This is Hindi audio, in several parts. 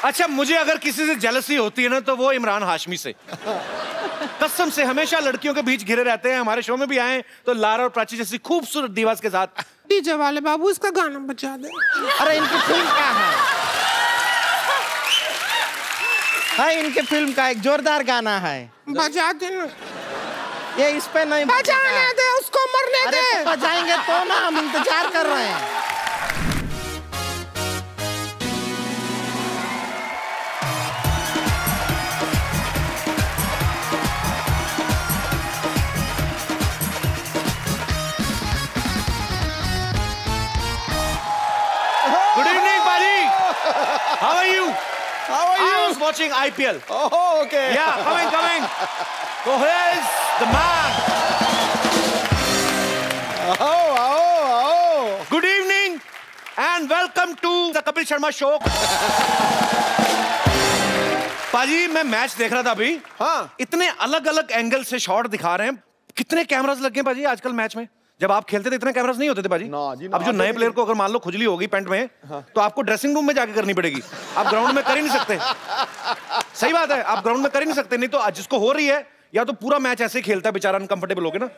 अच्छा, मुझे अगर किसी से जेलसी होती है ना तो वो इमरान हाशमी से। कसम से, हमेशा लड़कियों के बीच घिरे रहते हैं। हमारे शो में भी आए तो लारा और प्राची जैसी खूबसूरत दीवार के साथ। डीजे वाले बाबू इसका गाना बजा दे। अरे इनकी फिल्म क्या है? हाँ, इनके फिल्म का एक जोरदार गाना है, बजा दे ना। ये इस पे नहीं बजाने दे उसको, मरने दे। अरे बजाएंगे तो ना, हम इंतजार कर रहे हैं। Good evening, Paji. How are you? How are you? I was watching IPL. Oh, okay. Yeah, coming. So here's the man. आओ। Good evening and welcome to the Kapil Sharma Show. पाजी, मैं मैच देख रहा था अभी। हाँ। इतने अलग अलग एंगल से शॉट दिखा रहे हैं। कितने कैमरास लगे हैं पाजी आजकल मैच में? जब आप खेलते थे इतने कैमरास नहीं होते थे पाजी। अब जो नए प्लेयर को अगर मान लो खुजली होगी पैंट में, तो आपको ड्रेसिंग रूम में जाके करनी पड़ेगी। आप ग्राउंड में कर ही नहीं सकते। सही बात है, आप ग्राउंड में कर ही नहीं सकते। नहीं तो जिसको हो रही है, या तो पूरा मैच ऐसे खेलता है बेचारा, अनकंफर्टेबल होके ना।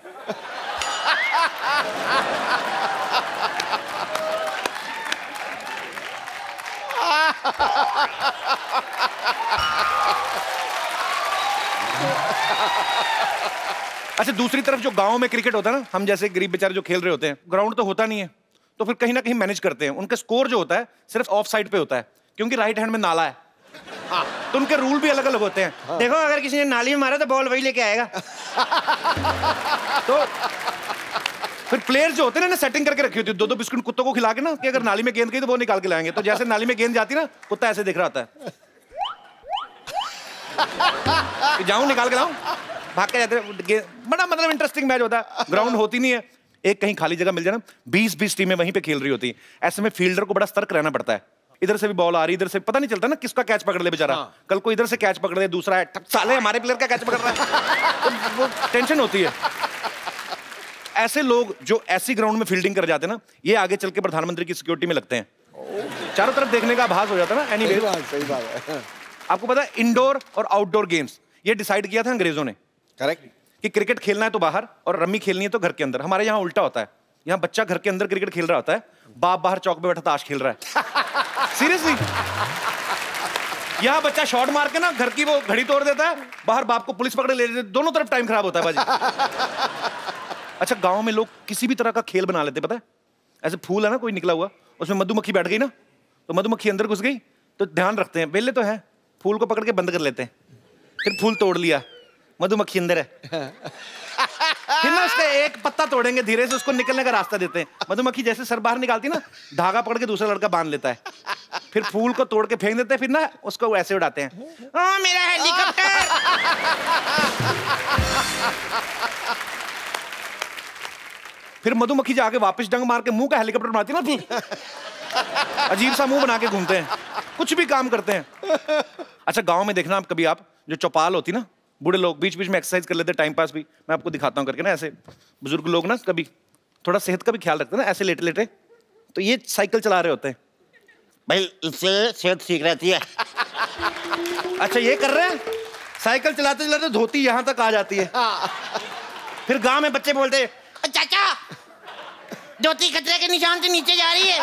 अच्छा, दूसरी तरफ जो गांव में क्रिकेट होता है ना, हम जैसे गरीब बेचारे जो खेल रहे होते हैं, ग्राउंड तो होता नहीं है, तो फिर कहीं ना कहीं मैनेज करते हैं। उनका स्कोर जो होता है सिर्फ ऑफ साइड पे होता है, क्योंकि राइट हैंड में नाला है। हाँ, तो उनके रूल भी अलग अलग होते हैं। हाँ। देखो, अगर किसी ने नाली में मारा तो बॉल वही लेके आएगा। तो फिर प्लेयर जो होते हैं ना, सेटिंग करके रखी होती है, दो बिस्कुट कुत्तों को खिला के ना, कि अगर नाली में गेंद गई तो वो निकाल के लाएंगे। तो जैसे नाली में गेंद जाती ना, कुत्ता ऐसे दिख रहा होता है, जाऊं निकाल के लाऊं, भाग के जाते। बड़ा मतलब इंटरेस्टिंग मैच होता है। ग्राउंड होती नहीं है, एक कहीं खाली जगह मिल जाए ना, 20-20 टीमें वहीं पे खेल रही होती है। ऐसे में फील्डर को बड़ा सतर्क रहना पड़ता है। इधर से भी बॉल आ रही, इधर से पता नहीं चलता ना किसका कैच पकड़ ले बेचारा। हाँ। कल को इधर से कैच पकड़ ले, दूसरा है साले हमारे प्लेयर का कैच पकड़ रहा है। तो वो टेंशन होती है। ऐसे लोग जो ऐसी ग्राउंड में फील्डिंग कर जाते हैं ना, ये आगे चल के प्रधानमंत्री की सिक्योरिटी में लगते हैं। चारों तरफ देखने का आभास हो जाता है ना। एनीवे, सही बात है। आपको पता है, इंडोर और आउटडोर गेम्स ये डिसाइड किया था अंग्रेजों ने। करेक्ट। कि क्रिकेट खेलना है तो बाहर और रम्मी खेलनी है तो घर के अंदर। हमारे यहाँ उल्टा होता है। यहाँ बच्चा घर के अंदर क्रिकेट खेल रहा होता है, बाप बाहर चौक पे बैठा ताश खेल रहा है। सीरियसली, यहाँ बच्चा शॉट मार के ना घर की वो घड़ी तोड़ देता है, बाहर बाप को पुलिस पकड़े ले जाती है। दोनों तरफ टाइम खराब होता है बाजी। अच्छा, गांव में लोग किसी भी तरह का खेल बना लेते, पता है? ऐसे फूल है ना कोई निकला हुआ, उसमें मधुमक्खी बैठ गई ना, तो मधुमक्खी अंदर घुस गई, तो ध्यान रखते हैं, वेले तो है, फूल को पकड़ के बंद कर लेते हैं। फिर फूल तोड़ लिया, मधुमक्खी अंदर है। फिर ना उसका एक पत्ता तोड़ेंगे, धीरे से उसको निकलने का रास्ता देते हैं। मधुमक्खी जैसे सर बाहर निकालती ना, धागा पकड़ के दूसरा लड़का बांध लेता है। फिर फूल को तोड़ के फेंक देते हैं, फिर ना उसको ऐसे उड़ाते हैं, ओ मेरा हेलीकॉप्टर। फिर मधुमक्खी जाके वापस डंग मार के मुंह का हेलीकॉप्टर बनाती है ना, अजीब सा मुंह बना के घूमते हैं, कुछ भी काम करते हैं। अच्छा, गांव में देखना आप कभी, आप जो चौपाल होती ना, बूढ़े लोग बीच बीच में एक्सरसाइज कर लेते हैं, टाइम पास भी। मैं आपको दिखाता हूँ करके ना, ऐसे बुजुर्ग लोग ना कभी थोड़ा सेहत का भी ख्याल रखते हैं ना, ऐसे लेटे लेटे, तो ये साइकिल चला रहे होते हैं। भाई इससे सेहत ठीक रहती है। अच्छा, ये कर रहे हैं, साइकिल चलाते चलाते धोती यहाँ तक आ जाती है। फिर गांव में बच्चे बोलते हैं, चाचा धोती खतरे के निशान से नीचे जा रही है।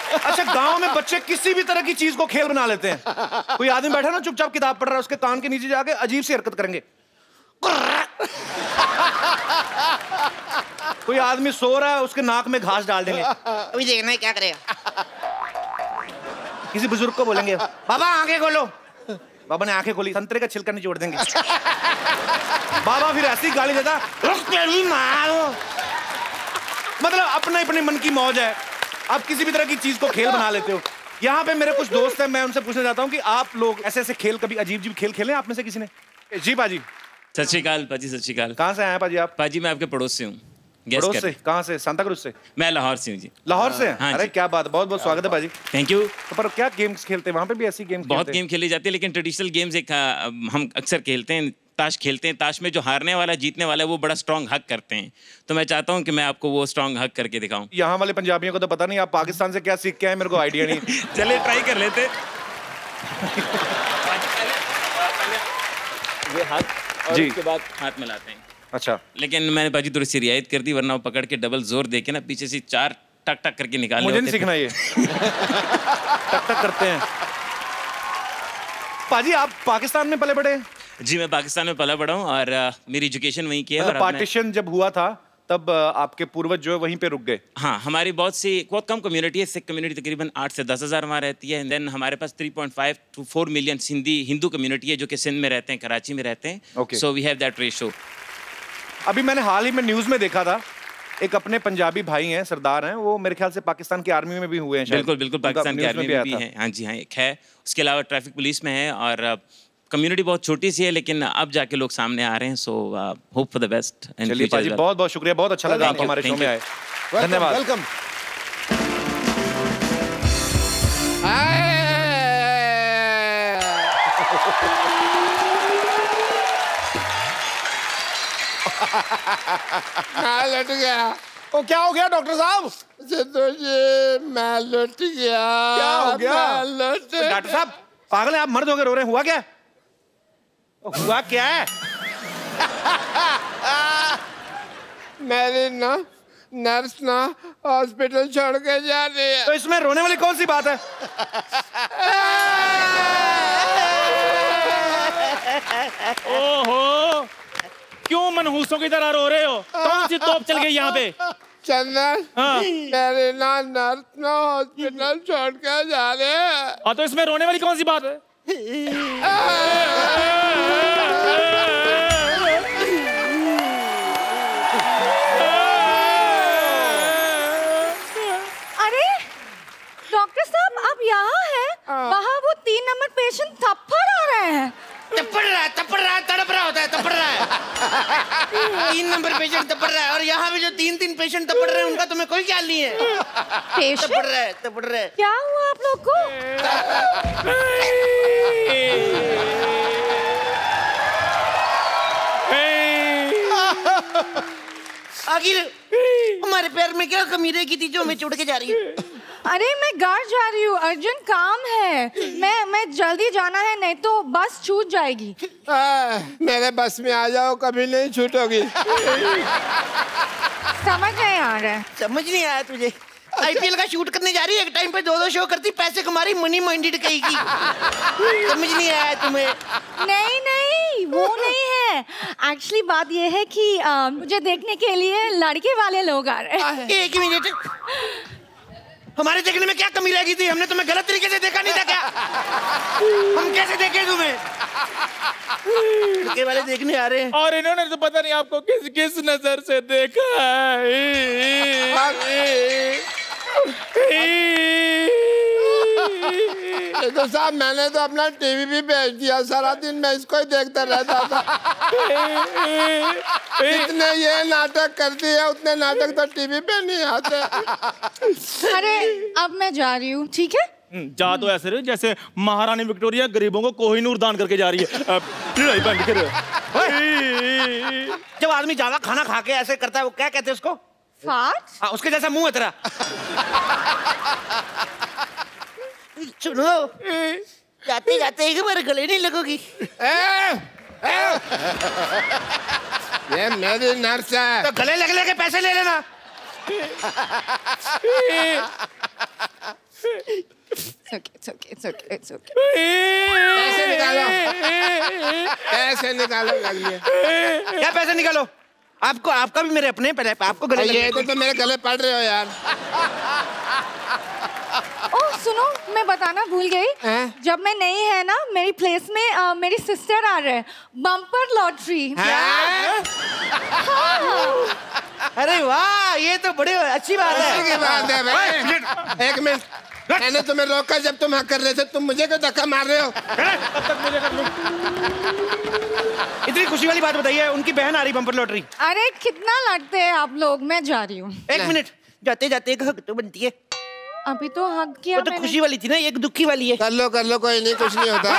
अच्छा, गांव में बच्चे किसी भी तरह की चीज को खेल बना लेते हैं। कोई आदमी बैठा ना चुपचाप किताब पढ़ रहा है, उसके कान के नीचे जाके अजीब सी हरकत करेंगे। कोई आदमी सो रहा है, उसके नाक में घास डाल देंगे। अभी देखना है क्या करेगा। किसी बुजुर्ग को बोलेंगे, बाबा आंखें खोलो। बाबा ने आंखें खोली, संतरे का छिलका निचोड़ देंगे। बाबा फिर ऐसी गाली देता, मतलब अपने अपने मन की मौज है। आप किसी भी तरह की चीज को खेल बना लेते हो। यहाँ पे मेरे कुछ दोस्त हैं, मैं उनसे पूछना चाहता हूँ कि आप लोग ऐसे ऐसे खेल कभी अजीब अजीब खेल खेले आप में से किसी ने? जी पाजी। सत श्री अकाल पाजी, सत श्री अकाल। कहाँ से आए हैं पाजी आप? पाजी मैं आपके पड़ोस से हूँ। पड़ोस से? कहाँ से? सांता क्रूज से? मैं लाहौर से हूँ जी। लाहौर से? हाँ अरे क्या बात, बहुत बहुत स्वागत है पाजी। Thank you. तो पर क्या गेम्स खेलते हैं वहाँ पे? भी ऐसी गेम्स? बहुत गेम खेले जाते हैं, लेकिन ट्रेडिशनल गेम्स एक हम अक्सर खेलते हैं, ताश खेलते हैं, ताश में जो हारने वाला जीतने वाला है वो बड़ा स्ट्रॉन्ग हक करते हैं। तो मैं चाहता हूँ कि मैं आपको वो स्ट्रॉन्ग हक करके दिखाऊं। यहाँ वाले पंजाबियों को तो पता नहीं, आप पाकिस्तान से क्या सीख के आए मेरे को आइडिया नहीं। चलिए ट्राई कर लेते। ये हाथ और जी। उसके बाद हाथ मिलाते हैं। अच्छा, लेकिन मैंने बाजी थोड़ी सी रियायत कर दी, वरना वो पकड़ के डबल जोर दे के ना पीछे से 4 टक टक करके निकाल मुझे नहीं सीखना ये। टक टक करते हैं। पाजी आप पाकिस्तान में पले बड़े? जी, मैं पाकिस्तान में पला बड़ा हूँ और मेरी एजुकेशन वहीं की है। मतलब और अब मैं- पार्टीशन जब हुआ था तब आपके पूर्वज जो है वहीं पे रुक गए? हाँ, हमारी बहुत कम कम्युनिटी है। सिख कम्युनिटी तकरीबन 8 से 10 हज़ार वहाँ रहती है। देन हमारे पास 3.5 to 4 मिलियन हिंदू कम्युनिटी है जो कि सिंध में रहते हैं, कराची में रहते हैं। Okay. So we have that ratio. अभी मैंने हाल ही में न्यूज़ में देखा था, एक अपने पंजाबी भाई हैं, सरदार हैं, वो मेरे ख्याल से पाकिस्तान की आर्मी में भी हुए हैं शायद। बिल्कुल बिल्कुल, पाकिस्तान की न्यूज़ आर्मी भी में आया भी था। है। हाँ जी हाँ, एक है। उसके अलावा ट्रैफिक पुलिस में है और कम्युनिटी बहुत छोटी सी है, लेकिन अब जाके लोग सामने आ रहे हैं। So hope for the best. चलिए पाजी, बहुत बहुत शुक्रिया, बहुत अच्छा लगा Thank आप you, हमारे शो thank में you. आए। धन्यवाद। वेलकम। मैं लट गया। ओ क्या हो गया डॉक्टर साहब? सिद्धू जी मैं लट गया। क्या हो गया? मैं लट डॉक्टर साहब पागल है आप, मर्द होकर रो रहे हैं, हुआ क्या? हुआ क्या है? मेरी ना नर्स ना हॉस्पिटल छोड़ के जा रही है। तो इसमें रोने वाली कौन सी बात है? ओहो, क्यों मनहूसों की तरह रो रहे हो? कौन सी तोप चल गई यहाँ पे? चंदन हाँ। मेरी ना नर्स ना हॉस्पिटल छोड़ के जा रहे हैं। हाँ, तो इसमें रोने वाली कौन सी बात है? अरे डॉक्टर साहब आप यहाँ हैं? वहाँ वो 3 नंबर पेशेंट थप्पड़ आ रहे हैं। तपड़ रहा है, तड़प रहा होता है, तपड़ रहा है। 3 नंबर पेशेंट तपड़ रहा है और यहाँ पे जो 3 पेशेंट तपड़ रहे हैं उनका तुम्हें कोई ख्याल नहीं है। पेशेंट? तपड़ रहा है। क्या हुआ आप लोग को? आखिर हमारे पैर में क्या कमी रह गई थी जो हमें छोड़ के जा रही है? अरे मैं घर जा रही हूँ, अर्जेंट काम है। मैं जल्दी जाना है, नहीं तो बस छूट जाएगी। मेरे बस में आ जाओ, कभी नहीं छूटोगी। समझ नहीं आ रहा है। समझ नहीं आया तुझे? आईपीएल का शूट करने जा रही है, एक टाइम पे 2-2 शो करती, पैसे कमा रही, मनी माइंडेड कहेगी। समझ नहीं आया तुम्हें? नहीं नहीं, वो नहीं है। एक्चुअली बात ये है कि मुझे देखने के लिए लड़के वाले लोग आ रहे हैं। एक ही मिनट, हमारे देखने में क्या कमी रह गई थी? हमने तुम्हें गलत तरीके से देखा नहीं था क्या? हम कैसे देखे तुम्हें? लड़के वाले देखने आ रहे हैं। और इन्होंने तो पता नहीं आपको किस किस नजर से देखा तो साहब मैंने तो अपना टीवी भी बेच दिया, सारा दिन मैं इसको ही देखता रहता था। जितने ये नाटक करती है उतने नाटक तो टीवी पे नहीं आते। अरे अब मैं जा रही हूँ, ठीक है? जा तो ऐसे रहे जैसे महारानी विक्टोरिया गरीबों को कोहिनूर दान करके जा रही है। लड़ाई बंद करो। जब आदमी ज्यादा खाना खा के ऐसे करता है, वो क्या कहते हैं उसको? फाट? हाँ, उसके जैसा मुंह है तेरा। सुनो, जाते जाते एक बार गले नहीं लगोगी? ये मेरी नर्स है। तो गले लग के पैसे ले लेना। It's okay. पैसे निकालो, पैसे निकालो जल्दी। क्या पैसे निकालो? आपका भी मेरे अपने, पहले आपको गले लग ये तो मेरे गले पड़ रहे हो यार। ओह सुनो, मैं बताना भूल गई। जब मैं नहीं है ना, मेरी प्लेस में मेरी सिस्टर आ रहे हैं। Bumper lottery. अरे वाह, ये तो बड़ी अच्छी बात अच्छी की है। बात है भाई। एक मिनट, मैंने तुम्हें रोका जब तुम हाँ कर रहे थे, तुम मुझे क्यों धक्का मार रहे हो? तब तक मुझे कर लूं। इतनी खुशी वाली बात बताइए, उनकी बहन आ रही बम्पर लॉटरी। अरे कितना लड़ते हैं आप लोग, मैं जा रही हूँ। एक मिनट, जाते जाते एक हक तो बनती है। अभी तो हक किया वो तो मैंने। खुशी वाली थी ना, एक दुखी वाली है। कर लो कोई नहीं, कुछ नहीं होता।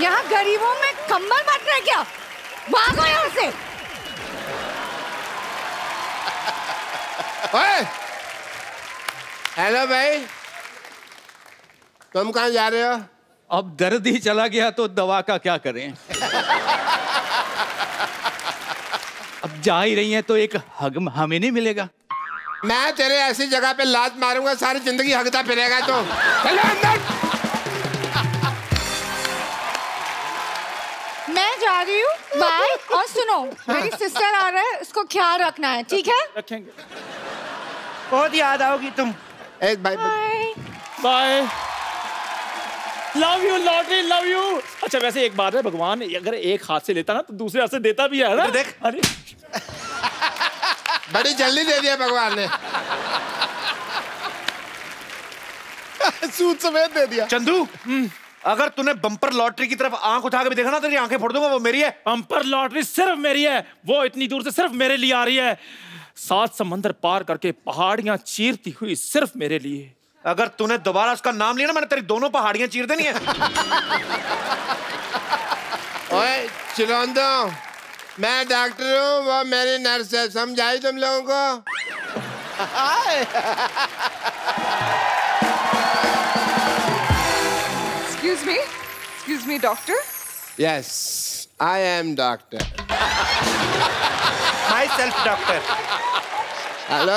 यहाँ गरीबों में कंबल बांट रहे क्या? भागो यहाँ से। ओए, हेलो भाई, तुम कहाँ जा रहे हो? अब दर्द ही चला गया तो दवा का क्या करें। अब जा ही रही हैं तो एक हग हमें नहीं मिलेगा। मैं तेरे ऐसी जगह पे लात मारूंगा, सारी जिंदगी हगता फिरेगा तो। चलो अंदर। मैं जा रही हूँ, बाय। और सुनो, मेरी सिस्टर आ रहा है, उसको ख्याल रखना है, ठीक है? रखेंगे। बहुत याद आओगी तुम। एक bye. Bye. Love you lottery, love you. अच्छा वैसे एक बात है, भगवान अगर एक हाथ से लेता ना तो दूसरे हाथ से देता भी है ना। देख। अरे बड़ी जल्दी दे दिया भगवान ने। सूद समेत दे दिया। चंदू, अगर तूने बम्पर लॉटरी की तरफ आंख उठा के भी देखा ना, तेरी आंखें फोड़ दूंगा। वो मेरी है। बम्पर लॉटरी सिर्फ मेरी है, वो इतनी दूर से सिर्फ मेरे लिए आ रही है। 7 समंदर पार करके पहाड़ियां चीरती हुई सिर्फ मेरे लिए। अगर तूने दोबारा उसका नाम लिया ना, मैंने तेरी दोनों पहाड़ियां चीर देनी है। ओए चिलोंदो, मैं डॉक्टर हूँ, वो मेरी नर्स है, समझाई तुम लोगों को? Excuse me, doctor? Yes, I am doctor. Myself doctor. Hello,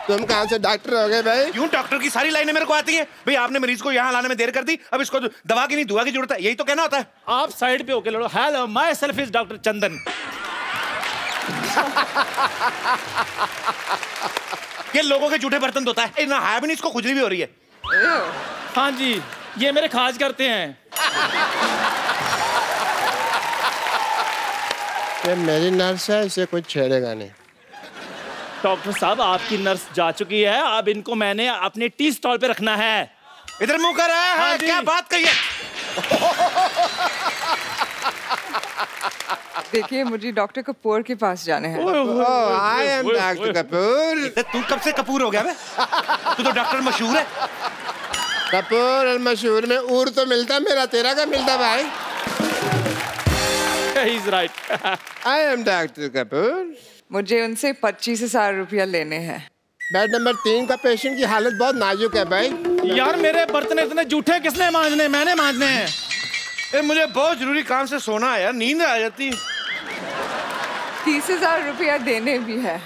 तुम कहाँ से डॉक्टर हो गए भाई? क्यों डॉक्टर की सारी लाइनें मेरे को आती हैं? भाई आपने मरीज को यहाँ लाने में देर कर दी, अब इसको दवा की नहीं दुआ की जरूरत है, यही तो कहना होता है। आप साइड पे होके लड़ो। Hello, myself is doctor Chandan. ये लोगों के जूठे बर्तन धोता है ना, है भी नहीं, इसको खुजली भी हो रही है। हाँ जी, ये मेरे खाज करते हैं। ये मेरी नर्स है, इसे कुछ छेड़ेगा नहीं। डॉक्टर साहब, आपकी नर्स जा चुकी है, अब इनको मैंने अपने टी स्टॉल पे रखना है। इधर मुंह कर रहा है। हाँ जी। क्या बात कही है? देखिए, मुझे डॉक्टर कपूर के पास जाना है। I am doctor Kapoor. तू कब से कपूर हो गया बे? तू तो डॉक्टर मशहूर है। कपूर और मशहूर में ऊर तो मिलता, मेरा तेरा का मिलता भाई। He's right. I am doctor Kapoor. मुझे उनसे 25,000 रुपया लेने हैं। बेड नंबर 3 का पेशेंट की हालत बहुत नाजुक है भाई। यार मेरे बर्तन इतने जूठे किसने मांजने? मैंने मांजने हैं। मुझे बहुत जरूरी काम से सोना है यार, नींद आ जाती। 30,000 रुपया देने भी है।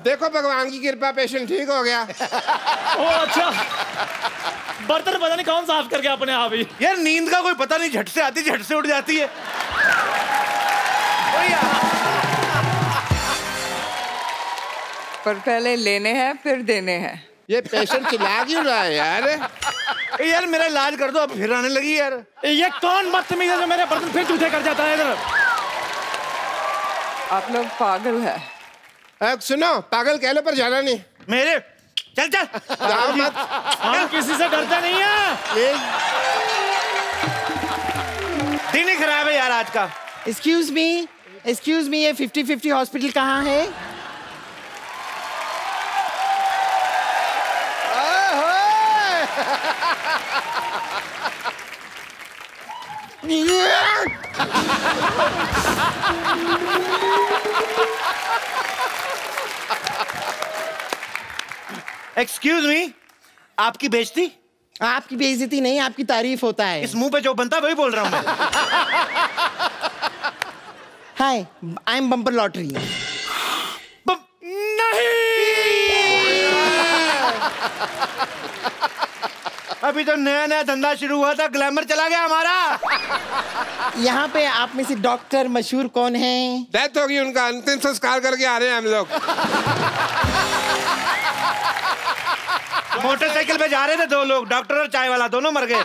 देखो भगवान की कृपा, पेशेंट ठीक हो गया। ओ अच्छा, बर्तन पता नहीं कौन साफ कर गया अपने आप ही। यार नींद का कोई पता नहीं, झट से आती झट से उठ जाती है। पर पहले लेने हैं फिर देने हैं। ये पेशेंट चिल्ला क्यों रहा है यार? यार मेरा इलाज कर दो, अब फिर आने लगी यार। ये कौन बदतमीज है जो मेरे बर्तन फिर जूठे कर जाता है? इधर आप लोग पागल है। सुनो, पागल कह लो पर जाना नहीं। मेरे चल चल जाओ मत। हम किसी से डरते नहीं है। दिन ही खराब है यार आज का। एक्सक्यूज मी, ये 50-50 हॉस्पिटल कहाँ है? एक्सक्यूज मी, आपकी बेइज्जती? आपकी बेइज्जती नहीं, आपकी तारीफ होता है। इस मुंह पे जो बनता है वही बोल रहा हूं मैं। हाय, आई एम बम्पर लॉटरी। अभी तो नया नया धंधा शुरू हुआ था, ग्लैमर चला गया हमारा। यहाँ पे आप में से डॉक्टर मशहूर कौन है? डेथ होगी उनका, अंतिम संस्कार करके आ रहे हैं हम लोग। मोटरसाइकिल पे जा रहे थे 2 लोग, डॉक्टर और चाय वाला, दोनों मर गए।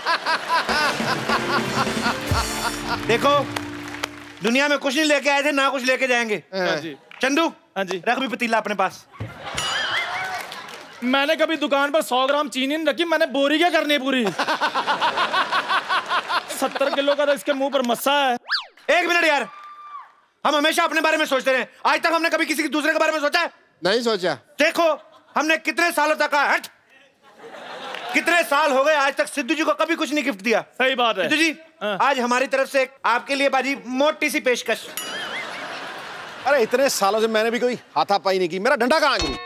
देखो, दुनिया में कुछ नहीं लेके आए थे, ना कुछ लेके जाएंगे। चंदू, हाँ जी, रख भी पतीला अपने पास। मैंने कभी दुकान पर 100 ग्राम चीनी नहीं रखी, मैंने बोरी क्या करनी पूरी। 70 किलो का तो इसके मुंह पर मस्सा है। 1 मिनट यार, हम हमेशा अपने बारे में सोचते रहे, आज तक हमने कभी किसी दूसरे के बारे में सोचा है? नहीं सोचा। देखो, हमने कितने सालों तक कितने साल हो गए, आज तक सिद्धू जी को कभी कुछ नहीं गिफ्ट दिया। सही बात है। सिद्धू जी, आज हमारी तरफ से आपके लिए बाजी मोटी सी पेशकश। अरे इतने सालों से मैंने भी कोई हाथापाई नहीं की, मेरा डंडा कहाँ है?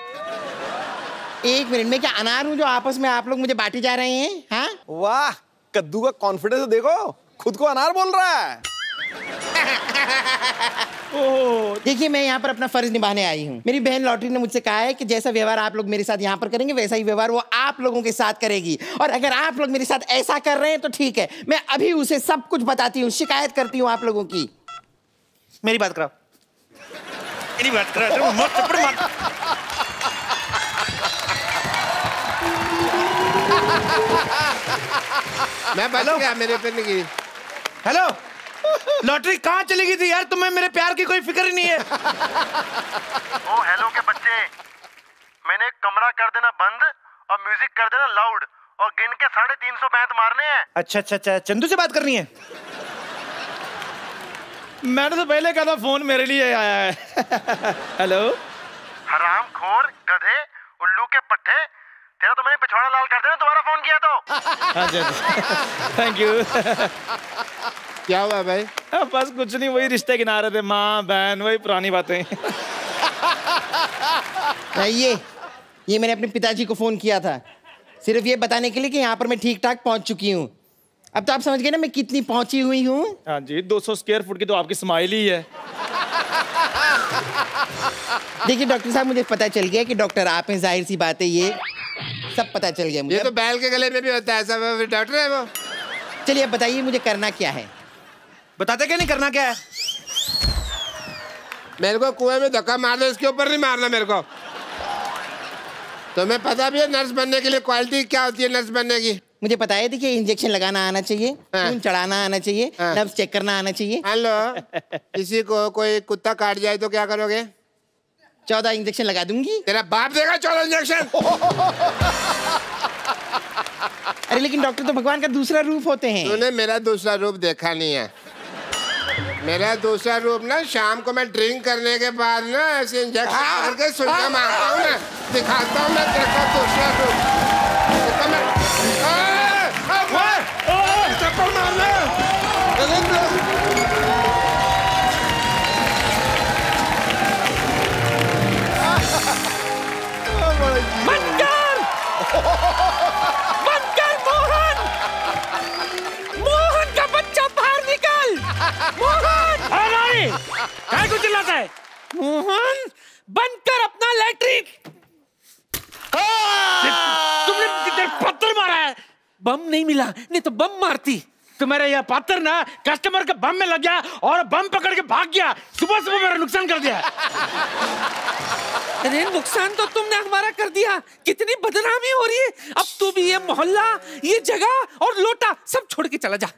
एक मिनट में क्या अनार हूँ जो आपस में आप लोग मुझे बांटे जा रहे हैं? हाँ वाह, कद्दू का कॉन्फिडेंस देखो, खुद को अनार बोल रहा है। देखिए, मैं यहाँ पर अपना फर्ज निभाने आई हूँ। मेरी बहन लॉटरी ने मुझसे कहा है कि जैसा व्यवहार आप लोग मेरे साथ यहाँ पर करेंगे वैसा ही व्यवहार वो आप लोगों के साथ करेगी। और अगर आप लोग मेरे साथ ऐसा कर रहे हैं तो ठीक है, मैं अभी उसे सब कुछ बताती हूँ, शिकायत करती हूँ आप लोगों की। मेरी बात कराओ, मेरी बात कराओ, मत थप्पड़ मार। मैं बच गया, मेरे पे नहीं गिरी। हेलो, लॉटरी कहाँ चली गई थी यार? तुम्हें मेरे प्यार की कोई फिक्र ही नहीं है। ओ हेलो के बच्चे, मैंने कमरा कर देना बंद और म्यूजिक कर देना लाउड और गिन के 350 बैंत मारने हैं। अच्छा अच्छा अच्छा, चंदू से बात करनी है? मैंने तो पहले कहा था फोन मेरे लिए आया है। हेलो, हरामखोर, गधे, उल्लू के पट्टे, तेरा तो मैंने पिछवाड़ा लाल कर देना दोबारा फोन किया तो। अच्छा, थैंक यू। क्या हुआ भाई? बस कुछ नहीं, वही रिश्ते गिना रहे थे, माँ बहन, वही पुरानी बातें। ये मैंने अपने पिताजी को फोन किया था, सिर्फ ये बताने के लिए कि यहाँ पर मैं ठीक ठाक पहुँच चुकी हूँ। अब तो आप समझ गए ना मैं कितनी पहुँची हुई हूँ। हाँ जी, 200 स्क्वायर फुट की तो आपकी स्माइल ही है। देखिए डॉक्टर साहब, मुझे पता चल गया कि डॉक्टर आप हैं, जाहिर सी बात है, ये सब पता चल गया मुझे। ये तो बैल के गले में भी होता है, सब डॉक्टर है वो। चलिए अब बताइए मुझे करना क्या है? बताते क्या नहीं करना क्या है? मेरे को कुएं में धक्का मार दो, इसके ऊपर नहीं मारना मेरे को। तुम्हें पता भी है नर्स बनने के लिए क्वालिटी क्या होती है नर्स बनने की? मुझे पता है, देखिए इंजेक्शन लगाना आना चाहिए, खून चढ़ाना आना चाहिए, नर्व्स चेक करना आना चाहिए। हेलो, किसी को कोई कुत्ता काट जाए तो क्या करोगे? 14 इंजेक्शन लगा दूंगी। तेरा बाप देगा 14 इंजेक्शन? अरे लेकिन डॉक्टर तो भगवान का दूसरा रूप होते हैं। तूने मेरा दूसरा रूप देखा नहीं है। मेरा दूसरा रूप ना शाम को मैं ड्रिंक करने के बाद ना ऐसे इंजेक्शन करके सुइयां मारता हूँ ना, दिखाता हूँ मैं तेरे को दूसरा रूप। चप्पल मारना। मोहन! मोहन का बच्चा बाहर निकल! मोहन! काय को चिल्लाता है? मोहन, बंद कर अपना लैट्रिक! तुमने किधर पत्थर मारा है? बम नहीं मिला, नहीं तो बम मारती। तुम्हारा यह पत्थर ना कस्टमर के बम में लग गया और बम पकड़ के भाग गया। सुबह सुबह मेरा नुकसान कर दिया। अरे नुकसान तो तुमने हमारा कर दिया, कितनी बदनामी हो रही है। अब तू भी ये मोहल्ला, ये जगह और लोटा सब छोड़ के चला जा।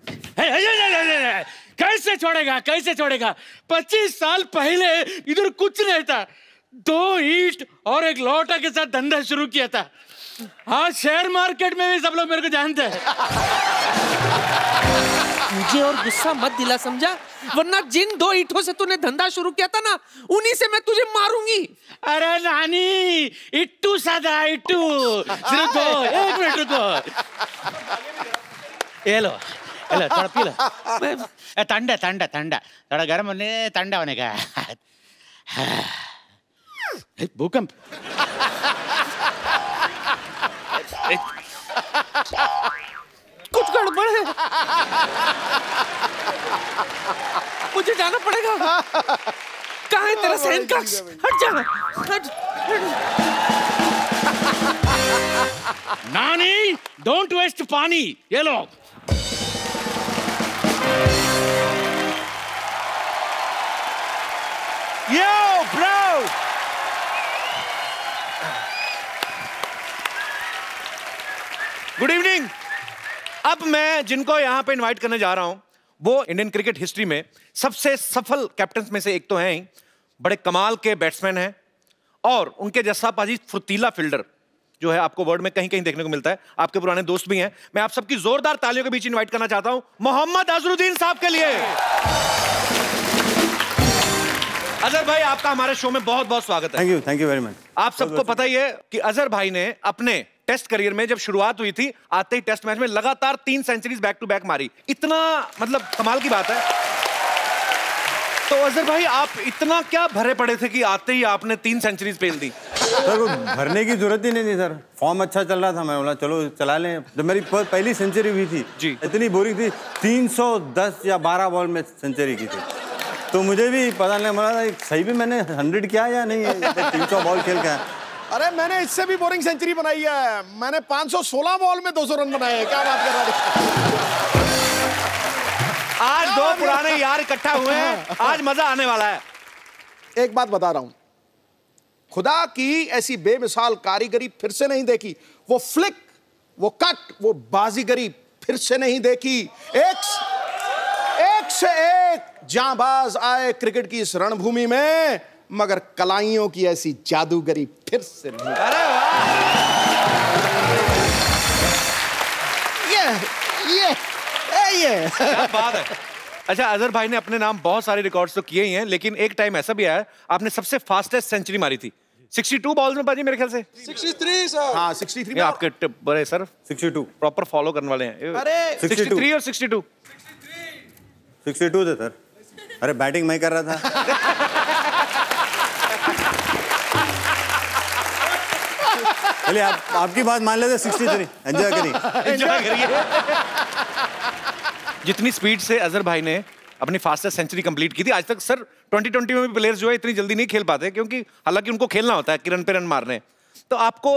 कैसे छोड़ेगा, कैसे छोड़ेगा? 25 साल पहले इधर कुछ नहीं था, 2 ईंट और एक लोटा के साथ धंधा शुरू किया था। हाँ, शेयर मार्केट में भी सब लोग मेरे को जानते हैं। मुझे और गुस्सा मत दिला, समझा? वरना जिन 2 ईंटों से तूने धंधा शुरू किया था ना, उन्हीं से मैं तुझे मारूंगी। अरे नानी, इट्टू सादा इट्टू। रुको, 1 मिनट रुको। ये लो, थोड़ा पी लो। ठंडा ठंडा ठंडा, थोड़ा गर्म होने ठंडा होने का। भूकंप। कुछ गड़बड़ है, मुझे जाना पड़ेगा। कहाँ है तेरा सहन कक्ष? हट जा, हट। नानी, डोंट वेस्ट पानी। ये लो। Yo bro, good evening. अब मैं जिनको यहाँ पे इनवाइट करने जा रहा हूँ वो इंडियन क्रिकेट हिस्ट्री में सबसे सफल कैप्टन में से एक तो हैं ही, बड़े कमाल के बैट्समैन हैं और उनके जैसा पाजी फुर्तीला फील्डर जो है आपको वर्ल्ड में कहीं कहीं देखने को मिलता है। आपके पुराने दोस्त भी हैं। मैं आप सबकी जोरदार तालियों के बीच इनवाइट करना चाहता हूं मोहम्मद अजहरुद्दीन साहब के लिए। अजहर भाई, आपका हमारे शो में बहुत बहुत स्वागत है। Thank you very much. आप सबको पता ही है कि अजहर भाई ने अपने टेस्ट करियर में जब शुरुआत हुई थी, आते ही टेस्ट मैच में लगातार 3 सेंचुरीज बैक टू बैक मारी। इतना मतलब कमाल की बात है। तो अजहर भाई, आप इतना क्या भरे पड़े थे कि आते ही आपने 3 सेंचुरीज पेल दी? सर भरने की जरूरत ही नहीं थी सर, फॉर्म अच्छा चल रहा था, मैं बोला चलो चला लें। जब मेरी पहली सेंचुरी हुई थी जी, इतनी बोरिंग थी, 310 या 12 बॉल में सेंचुरी की थी, तो मुझे भी पता नहीं, बोला सही भी मैंने 100 किया या नहीं, 300 बॉल खेल के। अरे मैंने इससे भी बोरिंग सेंचुरी बनाई है, मैंने 516 बॉल में 200 रन बनाए हैं। क्या बात कर रहा है? आज 2 पुराने यार इकट्ठा हुए हैं, आज मजा आने वाला है। एक बात बता रहा हूं, खुदा की ऐसी बेमिसाल कारीगरी फिर से नहीं देखी। वो फ्लिक, वो कट, वो बाजीगरी फिर से नहीं देखी। एक से एक जांबाज आए क्रिकेट की इस रणभूमि में, मगर कलाइयों की ऐसी जादूगरी फिर से नहीं। अरे वाह, ये क्या बात है। अच्छा, अजहर भाई ने अपने नाम बहुत सारे रिकॉर्ड्स तो किए ही हैं, लेकिन एक टाइम ऐसा भी आया आपने सबसे फास्टेस्ट सेंचुरी मारी थी 62 बॉल्स में बाजी, मेरे ख्याल से 63 सर। हाँ 63 में आपके टिप बड़े सर 62 प्रॉपर फॉलो करने वाले हैं। अरे 63 और 62 थे सर। अरे बैटिंग मैं कर रहा था। चलिए आपकी बात मान लेते 63। एंजॉय करिए। जितनी स्पीड से अजहर भाई ने अपनी फास्टेस्ट सेंचुरी कंप्लीट की थी, आज तक सर 2020 में भी प्लेयर्स जो है इतनी जल्दी नहीं खेल पाते, क्योंकि हालांकि उनको खेलना होता है कि रन पे रन मारने। तो आपको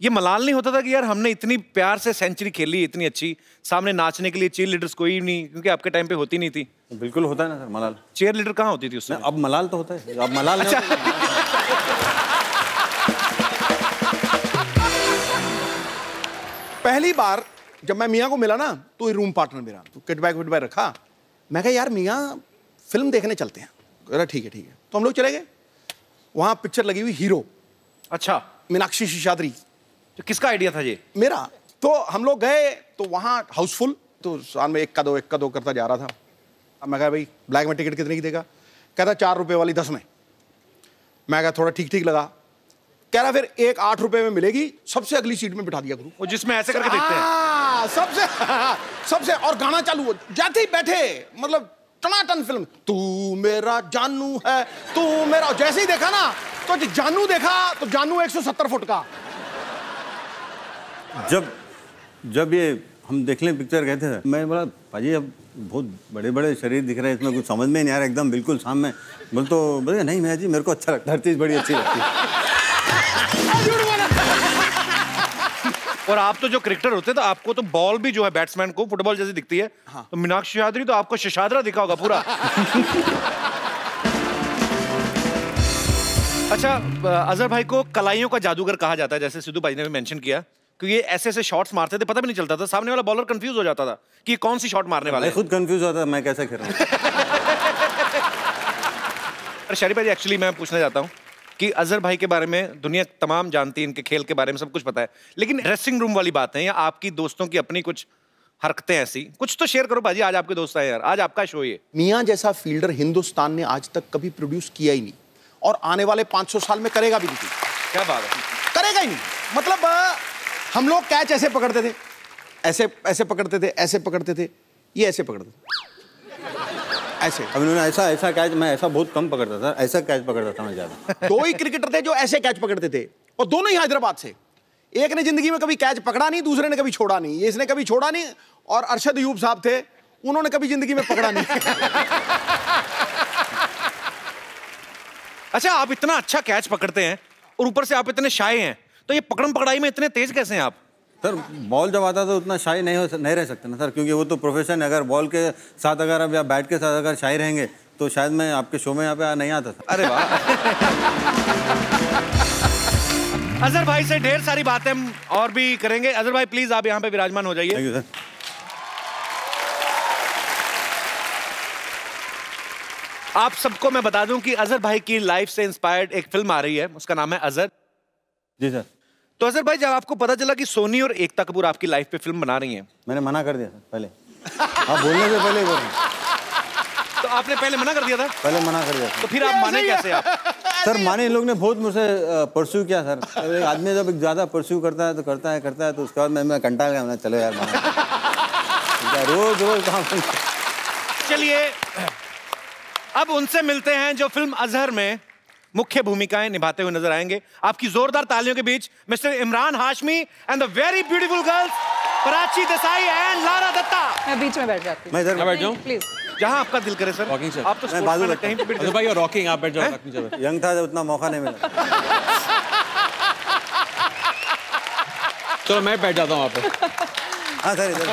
ये मलाल नहीं होता था कि यार हमने इतनी प्यार से सेंचुरी खेली इतनी अच्छी, सामने नाचने के लिए चीयर लीडर्स कोई नहीं, क्योंकि आपके टाइम पे होती नहीं थी? बिल्कुल होता है ना सर मलाल। चीयर लीडर कहाँ होती थी उसमें? अब मलाल तो होता है, अब मलाल नहीं होता। पहली बार जब मैं मियाँ को मिला ना, तो ये रूम पार्टनर मेरा, तो किट बैग रखा। मैं कहा यार मियाँ फिल्म देखने चलते हैं। अरे ठीक है। तो हम लोग चले गए, वहाँ पिक्चर लगी हुई हीरो। अच्छा, मीनाक्षी शेषाद्री। तो किसका आइडिया था ये? मेरा। तो हम लोग गए, तो वहाँ हाउसफुल, तो साल में एक का दो करता जा रहा था। अब मैं कहा भाई ब्लैक में टिकट कितने की देगा? कहता 4 रुपये वाली 10 में। मैं कहा थोड़ा ठीक लगा। कह रहा फिर एक 8 रुपए में मिलेगी, सबसे अगली सीट में बिठा दिया करूँ, और जिसमें ऐसे करके देखते हैं सबसे और गाना चालू हो जाते ही बैठे, मतलब टनाटन फिल्म। तू मेरा जानू है, तू मेरा। जैसे ही देखा ना, तो जानू देखा तो जानू 170 फुट का। जब ये हम देखने पिक्चर गए थे, मैं बोला भाजी अब बहुत बड़े बड़े शरीर दिख रहे हैं, इसमें कुछ समझ में नहीं आ रहा, एकदम बिल्कुल सामने। बोल तो बोले नहीं मैं जी मेरे को अच्छा लगता है, हर चीज़ बड़ी अच्छी लगती है। और आप तो जो क्रिकेटर होते तो आपको तो बॉल भी जो है बैट्समैन को फुटबॉल जैसी दिखती है। हाँ। तो मीनाक्षी शेषाद्री तो आपको शेषाद्रा दिखा होगा पूरा। अच्छा, अजहर भाई को कलाइयों का जादूगर कहा जाता है, जैसे सिद्धू भाई ने भी मेंशन किया, क्योंकि ये ऐसे शॉट्स मारते थे, पता भी नहीं चलता था, सामने वाला बॉलर कंफ्यूज हो जाता था कि कौन सी शॉट मारने वाला है। खुद कंफ्यूज होता था मैं कैसे खेल रहा हूं। शरीफ भाई, एक्चुअली मैं पूछना चाहता हूं कि अजहर भाई के बारे में दुनिया तमाम जानती है, इनके खेल के बारे में सब कुछ पता है, लेकिन ड्रेसिंग रूम वाली बात है या आपकी दोस्तों की अपनी कुछ हरकतें ऐसी कुछ तो शेयर करो भाजी। आज आपके दोस्त आए यार, आज आपका शो ये। मियां जैसा फील्डर हिंदुस्तान ने आज तक कभी प्रोड्यूस किया ही नहीं, और आने वाले 500 साल में करेगा भी नहीं। क्या बात है, करेगा ही नहीं। मतलब हम लोग कैच ऐसे पकड़ते थे, ऐसे पकड़ते थे, ऐसे पकड़ते थे, ये ऐसे पकड़ते थे, ऐसे। अब उन्होंने ऐसा कैच, मैं ऐसा बहुत कम पकड़ता था, ऐसा कैच पकड़ता था मैं ज्यादा। 2 ही क्रिकेटर थे जो ऐसे कैच पकड़ते थे, और दोनों ही हैदराबाद से। एक ने जिंदगी में कभी कैच पकड़ा नहीं, दूसरे ने कभी छोड़ा नहीं। इसने कभी छोड़ा नहीं, और अरशद अयूब साहब थे, उन्होंने कभी जिंदगी में पकड़ा नहीं। अच्छा, आप इतना अच्छा कैच पकड़ते हैं और ऊपर से आप इतने शाय हैं, तो ये पकड़म पकड़ाई में इतने तेज कैसे हैं आप? सर बॉल जब आता तो उतना शाय नहीं रह सकते ना सर, क्योंकि वो तो प्रोफेशन है। अगर बॉल के साथ अगर अब या बैट के साथ अगर शाय रहेंगे तो शायद मैं आपके शो में यहाँ पे नहीं आता था। अरे वाह। अजहर भाई से ढेर सारी बातें हम और भी करेंगे। अजहर भाई प्लीज आप यहाँ पे विराजमान हो जाइए। Thank you sir. आप सबको मैं बता दूं कि अजहर भाई की लाइफ से इंस्पायर्ड एक फिल्म आ रही है, उसका नाम है अजहर। जी सर। तो अजहर भाई, जब आपको पता चला कि सोनी और एकता कपूर आपकी लाइफ पे फिल्म बना रही हैं, मैंने मना कर दिया सर पहले। आप बोलने से पहले बोल। तो आपने पहले मना कर दिया था? पहले मना कर दिया। तो फिर आप माने कैसे आप? सर माने, इन लोग ने बहुत मुझसे परस्यू किया सर। एक आदमी जब ज्यादा परस्यू करता है तो तो उसके बाद मैं कंटाल गया, चलो यार रोज रोज काम। चलिए अब उनसे मिलते हैं जो फिल्म अजहर में मुख्य भूमिकाएं निभाते हुए नजर आएंगे। आपकी जोरदार तालियों के बीच mister Imran Hashmi and the very beautiful girls Prachi Desai and Lara Dutta. मैं बीच में बैठ जाती हूँ। मैं इधर बैठ जाऊं? प्लीज। जहां आपका दिल करे सर। Walking sir. आप तो मैं बाजू कहीं पे बैठ भाई रॉकिंग, आप बैठ जाओ। यंग था, उतना मौका नहीं मिला। चलो मैं बैठ जाता हूँ वहाँ पे। हाँ सर इधर।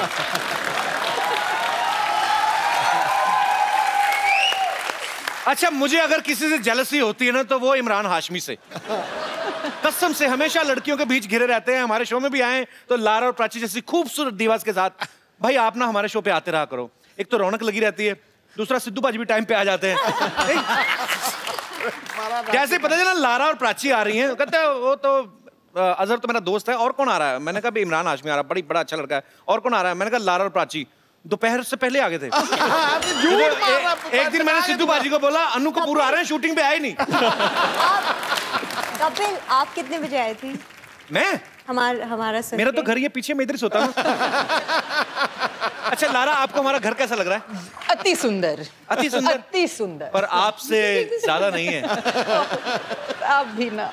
अच्छा, मुझे अगर किसी से जेलसी होती है ना तो वो इमरान हाशमी से। कसम से हमेशा लड़कियों के बीच घिरे रहते हैं। हमारे शो में भी आए तो लारा और प्राची जैसी खूबसूरत दीवास के साथ। भाई आप ना हमारे शो पे आते रहा करो, एक तो रौनक लगी रहती है, दूसरा सिद्धू बाजी भी टाइम पे आ जाते हैं। जैसे पता चला लारा और प्राची आ रही हैं, कहते हैं वो तो अजहर तो मेरा दोस्त है, और कौन आ रहा है? मैंने कहा भी इमरान हाशमी आ रहा है, बड़ा अच्छा लड़का है। और कौन आ रहा है? मैंने कहा लारा और प्राची। दोपहर से पहले आ गए थे। एक दिन मैंने सिद्धू बाजी को बोला अनु कपूर आ रहे हैं, शूटिंग पे आए नहीं। कपिल, आप कितने बजे आए थे? मैं? हमारा सर मेरा तो घर ये पीछे, मैं इधर ही सोता हूँ। अच्छा लारा, आपको हमारा घर कैसा लग रहा है? अति सुंदर। अति सुंदर? अति सुंदर। पर आपसे ज्यादा नहीं है। आप भी ना।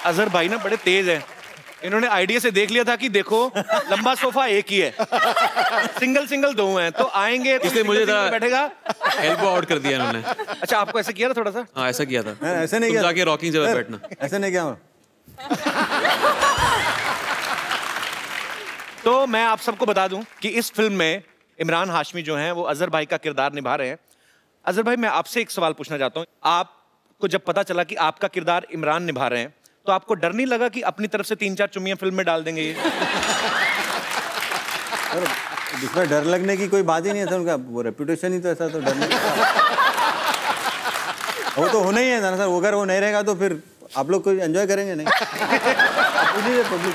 अजहर भाई ना बड़े तेज हैं। इन्होंने आइडिया से देख लिया था कि देखो लंबा सोफा एक ही है, सिंगल दो हैं, तो आएंगे तो इसलिए मुझे बैठेगा। एल्बो आउट कर दिया इन्होंने। अच्छा आपको ऐसे किया था थोड़ा सा? हाँ ऐसा किया था। ऐसे नहीं किया, जाके रॉकिंग जगह बैठना। ऐसे नहीं किया। तो मैं आप सबको बता दूं कि इस फिल्म में इमरान हाशमी जो हैं वो अजहर भाई का किरदार निभा रहे हैं। अजहर भाई, मैं आपसे एक सवाल पूछना चाहता हूं। आपको जब पता चला कि आपका किरदार इमरान निभा रहे हैं तो आपको डर नहीं लगा कि अपनी तरफ से 3-4 चुम्मियां फिल्म में डाल देंगे ये? इसमें डर लगने की कोई बात ही नहीं है सर, उनका वो रेपुटेशन ही तो ऐसा, तो डरने वो तो होना ही है ना सर। अगर वो नहीं रहेगा तो फिर आप लोग कोई एंजॉय करेंगे नहीं। पब्लिक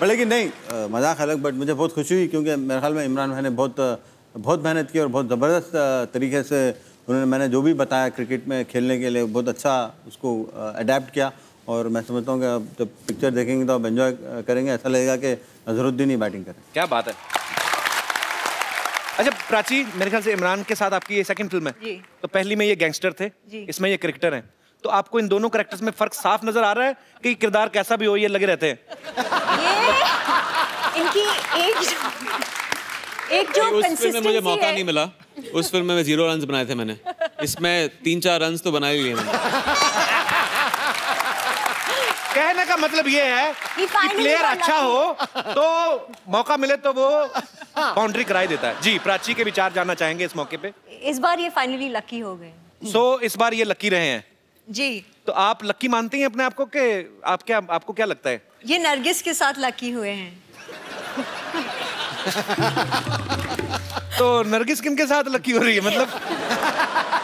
पर लेकिन नहीं, मजाक अलग, बट मुझे बहुत खुशी हुई क्योंकि मेरे ख्याल में इमरान भाई ने बहुत मेहनत की और बहुत ज़बरदस्त तरीके से उन्होंने, मैंने जो भी बताया क्रिकेट में खेलने के लिए, बहुत अच्छा उसको अडेप्ट किया। और मैं समझता हूँ कि अब जब पिक्चर देखेंगे तो आप एंजॉय करेंगे, ऐसा लगेगा कि अजहरुद्दीन ही बैटिंग करें। क्या बात है। अच्छा प्राची, मेरे ख्याल से इमरान के साथ आपकी ये सेकंड फिल्म है जी। तो पहली में ये गैंगस्टर थे, इसमें ये क्रिकेटर हैं, तो आपको इन दोनों कैरेक्टर्स में फर्क साफ नजर आ रहा है कि किरदार कैसा भी हो ये लगे रहते हैं? ये इनकी एक जो उस फिल्म में मुझे मौका नहीं मिला। उस फिल्म में 0 रन बनाए थे मैंने, इसमें 3-4 रन तो बनाए हुए मैंने। कहने का मतलब ये है कि प्लेयर अच्छा हो तो मौका मिले तो वो बाउंड्री कराई देता है। जी, प्राची के विचार जानना चाहेंगे इस मौके पे। इस बार ये फाइनली लकी हो गए। इस बार ये लकी रहे हैं जी। तो आप लकी मानती हैं अपने आप को कि आपको क्या लगता है? ये नरगिस के साथ लकी हुए हैं। तो नरगिस किन के साथ लकी हो रही है मतलब?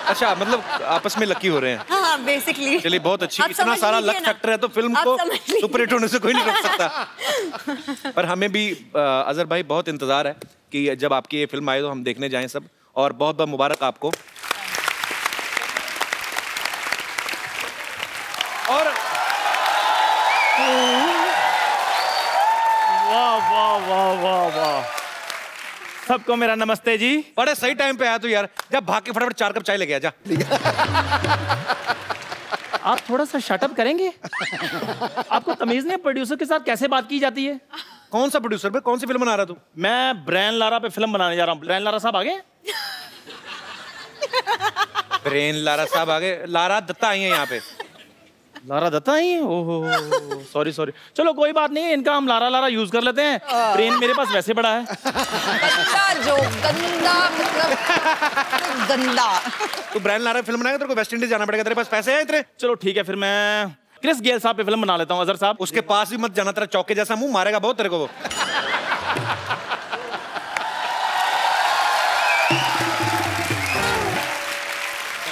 अच्छा, मतलब आपस में लकी हो रहे हैं। हाँ, बेसिकली। चलिए बहुत अच्छी। इतना सारा लक फैक्टर है तो फिल्म को सुपर हिट होने से कोई नहीं रोक सकता। पर हमें भी अजहर भाई बहुत इंतजार है कि जब आपकी ये फिल्म आए तो हम देखने जाएं सब, और बहुत बहुत मुबारक आपको। और वाह वाह वाह वाह वाह, सबको मेरा नमस्ते जी। बड़े सही टाइम पे आया तू यार, जब भाग के फटाफट 4 कप चाय लेके आ जा। आप थोड़ा सा शटअप करेंगे? आपको तमीज नहीं, प्रोड्यूसर के साथ कैसे बात की जाती है? कौन सा प्रोड्यूसर पे? कौन सी फिल्म बना रहा तू? मैं ब्रेन लारा पे फिल्म बनाने जा रहा हूँ। ब्रेन लारा साहब आ गए? ब्रेन लारा साहब आ गए? लारा दत्ता आई है यहाँ पे। लारा दत्ता ही? ओहो सॉरी। चलो कोई बात नहीं, इनका हम लारा यूज कर लेते हैं। ब्रेन मेरे पास वैसे बड़ा है। गंदा। तू ब्रेन लारा फिल्म बनाएगा, तेरे को वेस्ट इंडीज जाना पड़ेगा, तेरे पास पैसे हैं इतने? चलो ठीक है, फिर मैं क्रिस गेल साहब पे फिल्म बना लेता हूँ। अजहर साहब उसके पास भी मत जाना, तेरा चौके जैसा मुंह मारेगा बहुत तेरे को वो।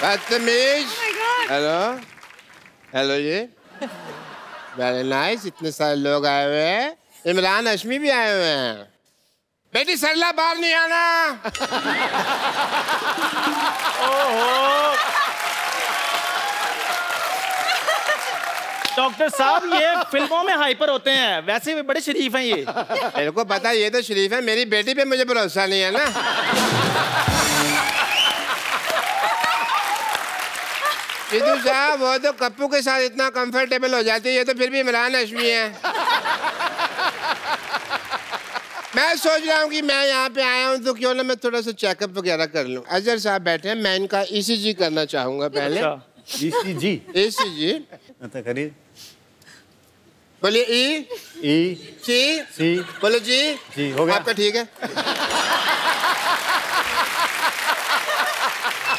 बदतमीज। हेलो जी, वेरी नाइस। इतने सारे लोग आए हुए हैं, इमरान हाशमी भी आए हुए हैं। बेटी सरला बाहर नहीं आना। ओहो डॉक्टर साहब, ये फिल्मों में हाइपर होते हैं, वैसे भी बड़े शरीफ हैं ये। मेरे को पता ये तो शरीफ है, मेरी बेटी पे मुझे भरोसा नहीं है ना। सिद्धू साहब, वो तो कप्पू के साथ इतना कंफर्टेबल हो जाती है, ये तो फिर भी इमरान हाशमी है। मैं सोच रहा हूँ कि मैं यहाँ पे आया हूँ तो क्यों ना मैं थोड़ा सा चेकअप वगैरह कर लूँ। अजहर साहब बैठे हैं, मैं इनका ECG करना चाहूँगा पहले। ECG करिए। बोलिए E बोलो जी हो गया। आपका ठीक है।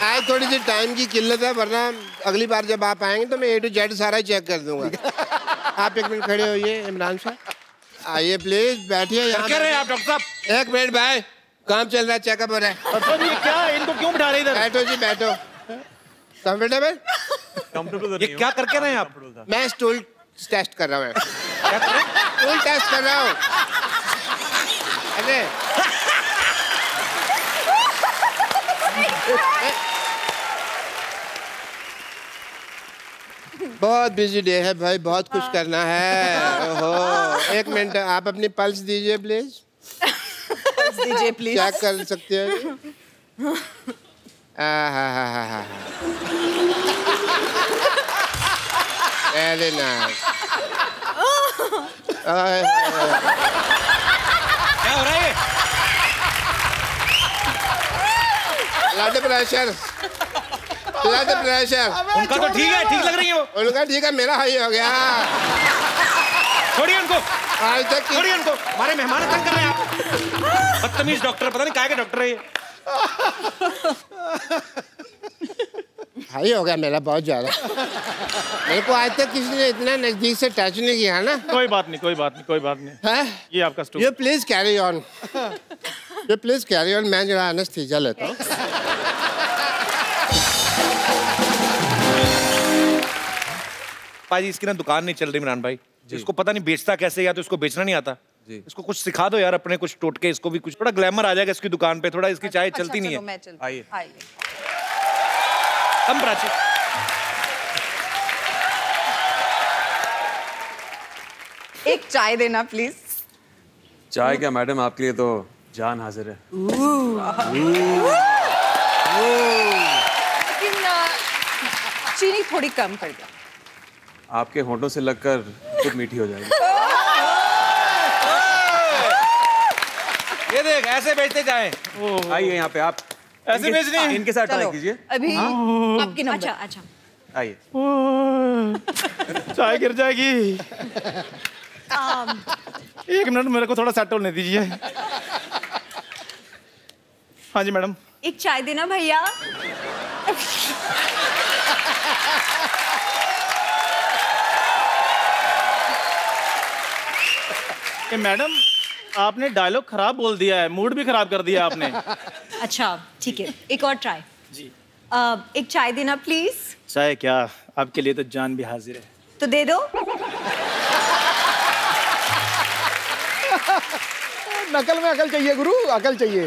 आज थोड़ी सी टाइम की किल्लत है, वरना अगली बार जब आप आएंगे तो मैं A to Z सारा ही चेक कर दूंगा। आप एक मिनट खड़े होइए इमरान साहब, आइए प्लीज बैठिए यहाँ। क्या रहे आप डॉक्टर साहब? एक मिनट भाई, काम चल रहा है, चेकअप हो रहा है। अच्छा ये क्या, इनको क्यों बिठा रहे इधर? बैठो जी बैठो। कंफर्टेबल? ये क्या करके रहे हैं आप? मैं स्टूल टेस्ट कर रहा हूँ। स्टूल टेस्ट कर रहा हूँ। अरे बहुत बिजी डे है भाई, बहुत कुछ करना है। ओहो, एक मिनट आप अपनी पल्स दीजिए प्लीज। पल्स दीजिए प्लीज। चेक कर सकते हो? Very nice. क्या हो रहा है? Blood pressure, blood pressure. उनका तो ठीक है, ठीक लग रही है वो। उनका ठीक है, मेरा हाई हो गया। छोड़िए उनको, आज तक छोड़िए उनको, हमारे मेहमान तंग कर रहे हैं आप। बदतमीज डॉक्टर, पता नहीं क्या के डॉक्टर है ये। हाई हो गया मेरा बहुत ज्यादा। मेरे को आज तक किसी ने इतना नजदीक से टच नहीं किया ना। कोई बात नहीं, कोई बात नहीं, कोई बात नहीं। है ये आपका स्टूल। ये प्लीज कैरी ऑन, ये प्लीज कैरी ऑन। मैं जरा एनेस्थीसिया लेता हूँ। भाई इसकी ना दुकान नहीं चल रही इमरान भाई, इसको पता नहीं बेचता कैसे, या तो इसको बेचना नहीं आता। इसको कुछ सिखा दो यार, अपने कुछ टोटके, इसको भी कुछ थोड़ा ग्लैमर आ जाएगा इसकी दुकान पे, थोड़ा इसकी चाय चलती नहीं है। आइए कम प्राची। एक चाय देना प्लीज। चाय क्या मैडम, आपके लिए तो जान हाजिर है। लेकिन चीनी थोड़ी कम कर दो। आपके होंठों से लगकर खूब मीठी हो जाएगी। ये देख, ऐसे बेचते जाए। आइए यहाँ पे आप ऐसे बेच रही हैं? इनके साथ ट्राई कीजिए। अभी आपकी नंबर। अच्छा अच्छा आइए। चाय गिर जाएगी। एक मिनट मेरे को थोड़ा सेट होने दीजिए। हाँ जी मैडम। एक चाय देना भैया। मैडम आपने डायलॉग खराब बोल दिया है, मूड भी खराब कर दिया आपने। अच्छा ठीक है, एक और ट्राई जी। एक चाय देना प्लीज। चाय क्या, आपके लिए तो जान भी हाजिर है। तो दे दो। नकल में अकल चाहिए गुरु, अकल चाहिए।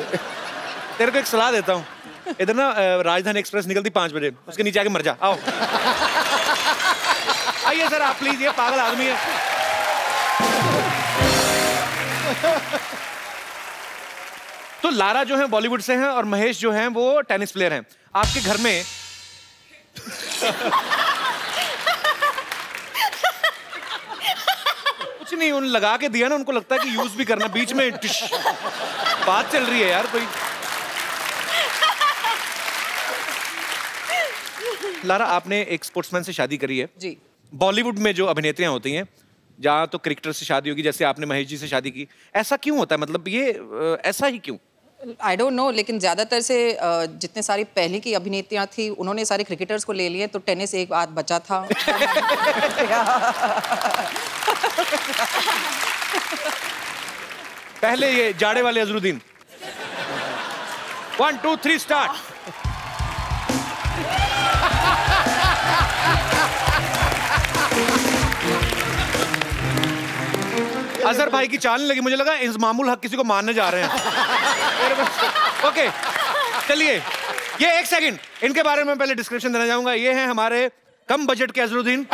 तेरे को एक सलाह देता हूँ, इधर ना राजधानी एक्सप्रेस निकलती 5 बजे, उसके नीचे आके मर जा। आओ आइए सर आप प्लीज, ये पागल आदमी है। तो लारा जो है बॉलीवुड से हैं और महेश जो हैं वो टेनिस प्लेयर हैं। आपके घर में कुछ नहीं, उन लगा के दिया ना, उनको लगता है कि यूज भी करना, बीच में बात चल रही है यार कोई। लारा आपने एक स्पोर्ट्समैन से शादी करी है जी। बॉलीवुड में जो अभिनेत्रियां होती हैं, जहाँ तो क्रिकेटर से शादी होगी, जैसे आपने महेश जी से शादी की, ऐसा क्यों होता है? मतलब ये ऐसा ही क्यों? आई डोंट नो, लेकिन ज़्यादातर से जितने सारी पहले की अभिनेत्रियां थी उन्होंने सारे क्रिकेटर्स को ले लिए, तो टेनिस एक बात बचा था। पहले ये जाड़े वाले अजरुद्दीन। 1 2 3 स्टार्ट। अजहर भाई की चाल नहीं लगी, मुझे लगा इंजमामुल हक किसी को मारने जा रहे हैं। ओके चलिए, ये 1 सेकंड, इनके बारे में पहले डिस्क्रिप्शन देना चाहूंगा। ये हैं हमारे कम बजट के अजरुद्दीन,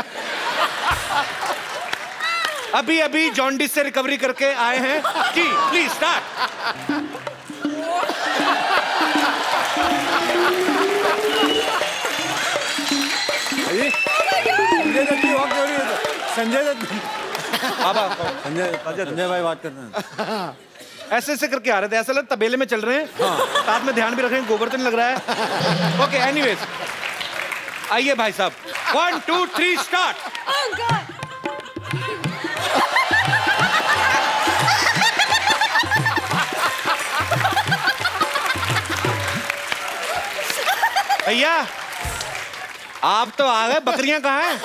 अभी अभी जॉन्डिस से रिकवरी करके आए हैं। जी प्लीज स्टार्ट। संजय भाई बात करते हैं। ऐसे ऐसे करके आ रहे थे, ऐसा लग तबेले में चल रहे हैं। साथ में ध्यान भी रख रहे हैं, गोबर तो नहीं लग रहा है। ओके एनीवेज, आइए भाई साहब, 1 2 3 स्टार्ट। भैया आप तो आ गए, बकरियां कहाँ हैं?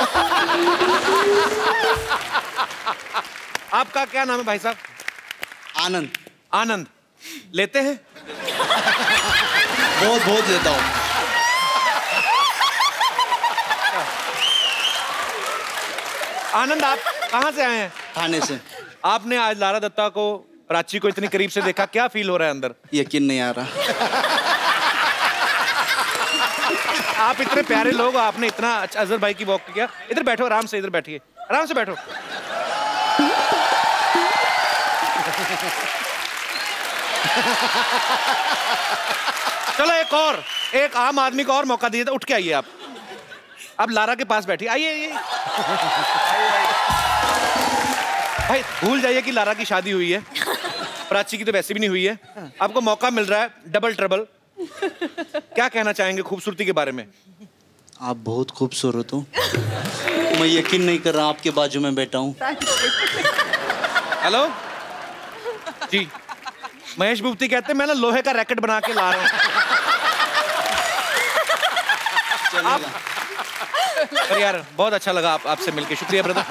आपका क्या नाम है भाई साहब? आनंद। आनंद लेते हैं? बहुत बहुत लेता हूँ। आनंद आप कहाँ से आए हैं? थाने से। आपने आज लारा दत्ता को, प्राची को इतनी करीब से देखा, क्या फील हो रहा है अंदर? यकीन नहीं आ रहा। आप इतने प्यारे लोग, आपने इतना अच्छा अजहर भाई की वॉक किया। इधर बैठो आराम से, इधर बैठिए, आराम से बैठो। चलो एक आम आदमी को और मौका दीजिए। उठ के आइए आप। अब लारा के पास बैठिए, आइए। भाई भूल जाइए कि लारा की शादी हुई है, प्राची की तो वैसे भी नहीं हुई है। आपको मौका मिल रहा है डबल ट्रबल। क्या कहना चाहेंगे खूबसूरती के बारे में? आप बहुत खूबसूरत हो। मैं यकीन नहीं कर रहा, आपके बाजू में बैठा हूँ। हेलो जी, महेश भूपति कहते हैं मैं ना लोहे का रैकेट बना के ला रहा हूँ। पर यार बहुत अच्छा लगा आपसे मिलके, शुक्रिया ब्रदर।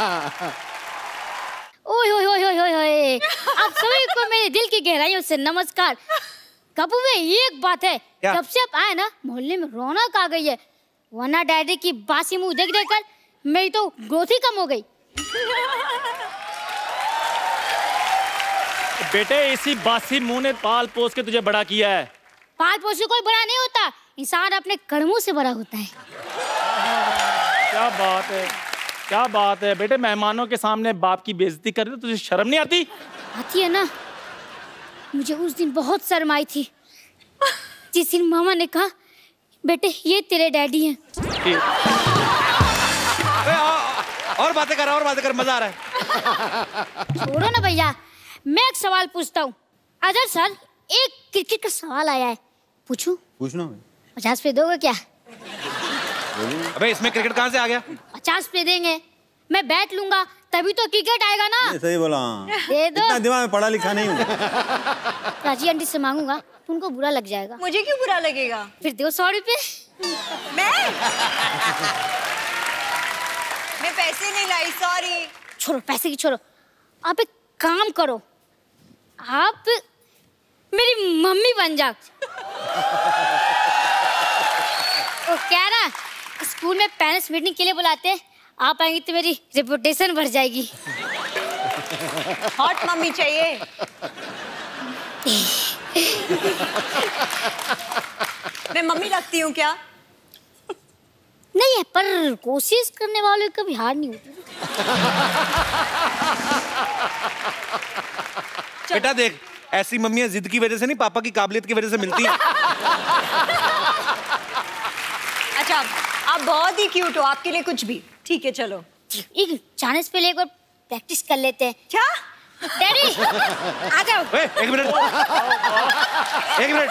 ओए ओए ओए ओए ओए, आप सभी को मेरे दिल की गहराइयों से नमस्कार। कपूर में एक बात है, जब से आप आए ना मोहल्ले में रौनक आ गई है, वरना डैडी की बासी मुंह देख देख कर मेरी तो ग्रोथ ही कम हो गई। बेटे इसी बासी मुंह ने पाल पोस के तुझे बड़ा किया है। पाल पोस से कोई बड़ा नहीं होता, इंसान अपने कर्मों से बड़ा होता है। क्या बात है, क्या बात है बेटे, मेहमानों के सामने बाप की बेइज्जती कर रहे हो, तुझे शर्म नहीं आती? आती है ना। मुझे उस दिन बहुत शर्म आई थी, जिस दिन मामा ने कहा बेटे ये तेरे डैडी हैं। और बातें कर, मजा आ रहा है। छोड़ो ना भैया, मैं एक सवाल पूछता हूँ। अजहर सर, एक क्रिकेट का सवाल आया है, पूछूं? पूछना। 50 पे दोगे क्या? अबे इसमें क्रिकेट कहाँ से आ गया? 50 पे देंगे, मैं बैट लूंगा तभी तो क्रिकेट आएगा ना। सही बोला। दे दो। इतना दिमाग में पढ़ा लिखा नहीं हूँ। राजी आंटी से मांगूंगा तो उनको बुरा लग जाएगा। मुझे क्यों बुरा लगेगा? फिर दो 100 रुपए। मैं पैसे नहीं लाई, सॉरी। छोड़ो पैसे की छोड़ो, आप एक काम करो, आप मेरी मम्मी बन जाओ। वो क्या ना, स्कूल में पेरेंट्स मीटिंग के लिए बुलाते हैं, आप आएंगी तो मेरी रेपुटेशन बढ़ जाएगी। हॉट मम्मी चाहिए। मैं मम्मी लगती हूँ क्या? नहीं है, पर कोशिश करने वालों की कभी हार नहीं होती। बेटा देख, ऐसी मम्मियां जिद की वजह से नहीं, पापा की काबिलियत की वजह से मिलती हैं। अच्छा, आप बहुत ही क्यूट हो, आपके लिए कुछ भी। ठीक है चलो, एक चांस पे एक बार प्रैक्टिस कर लेते हैं। क्या? डैडी आ जाओ। एक मिनट। एक मिनट।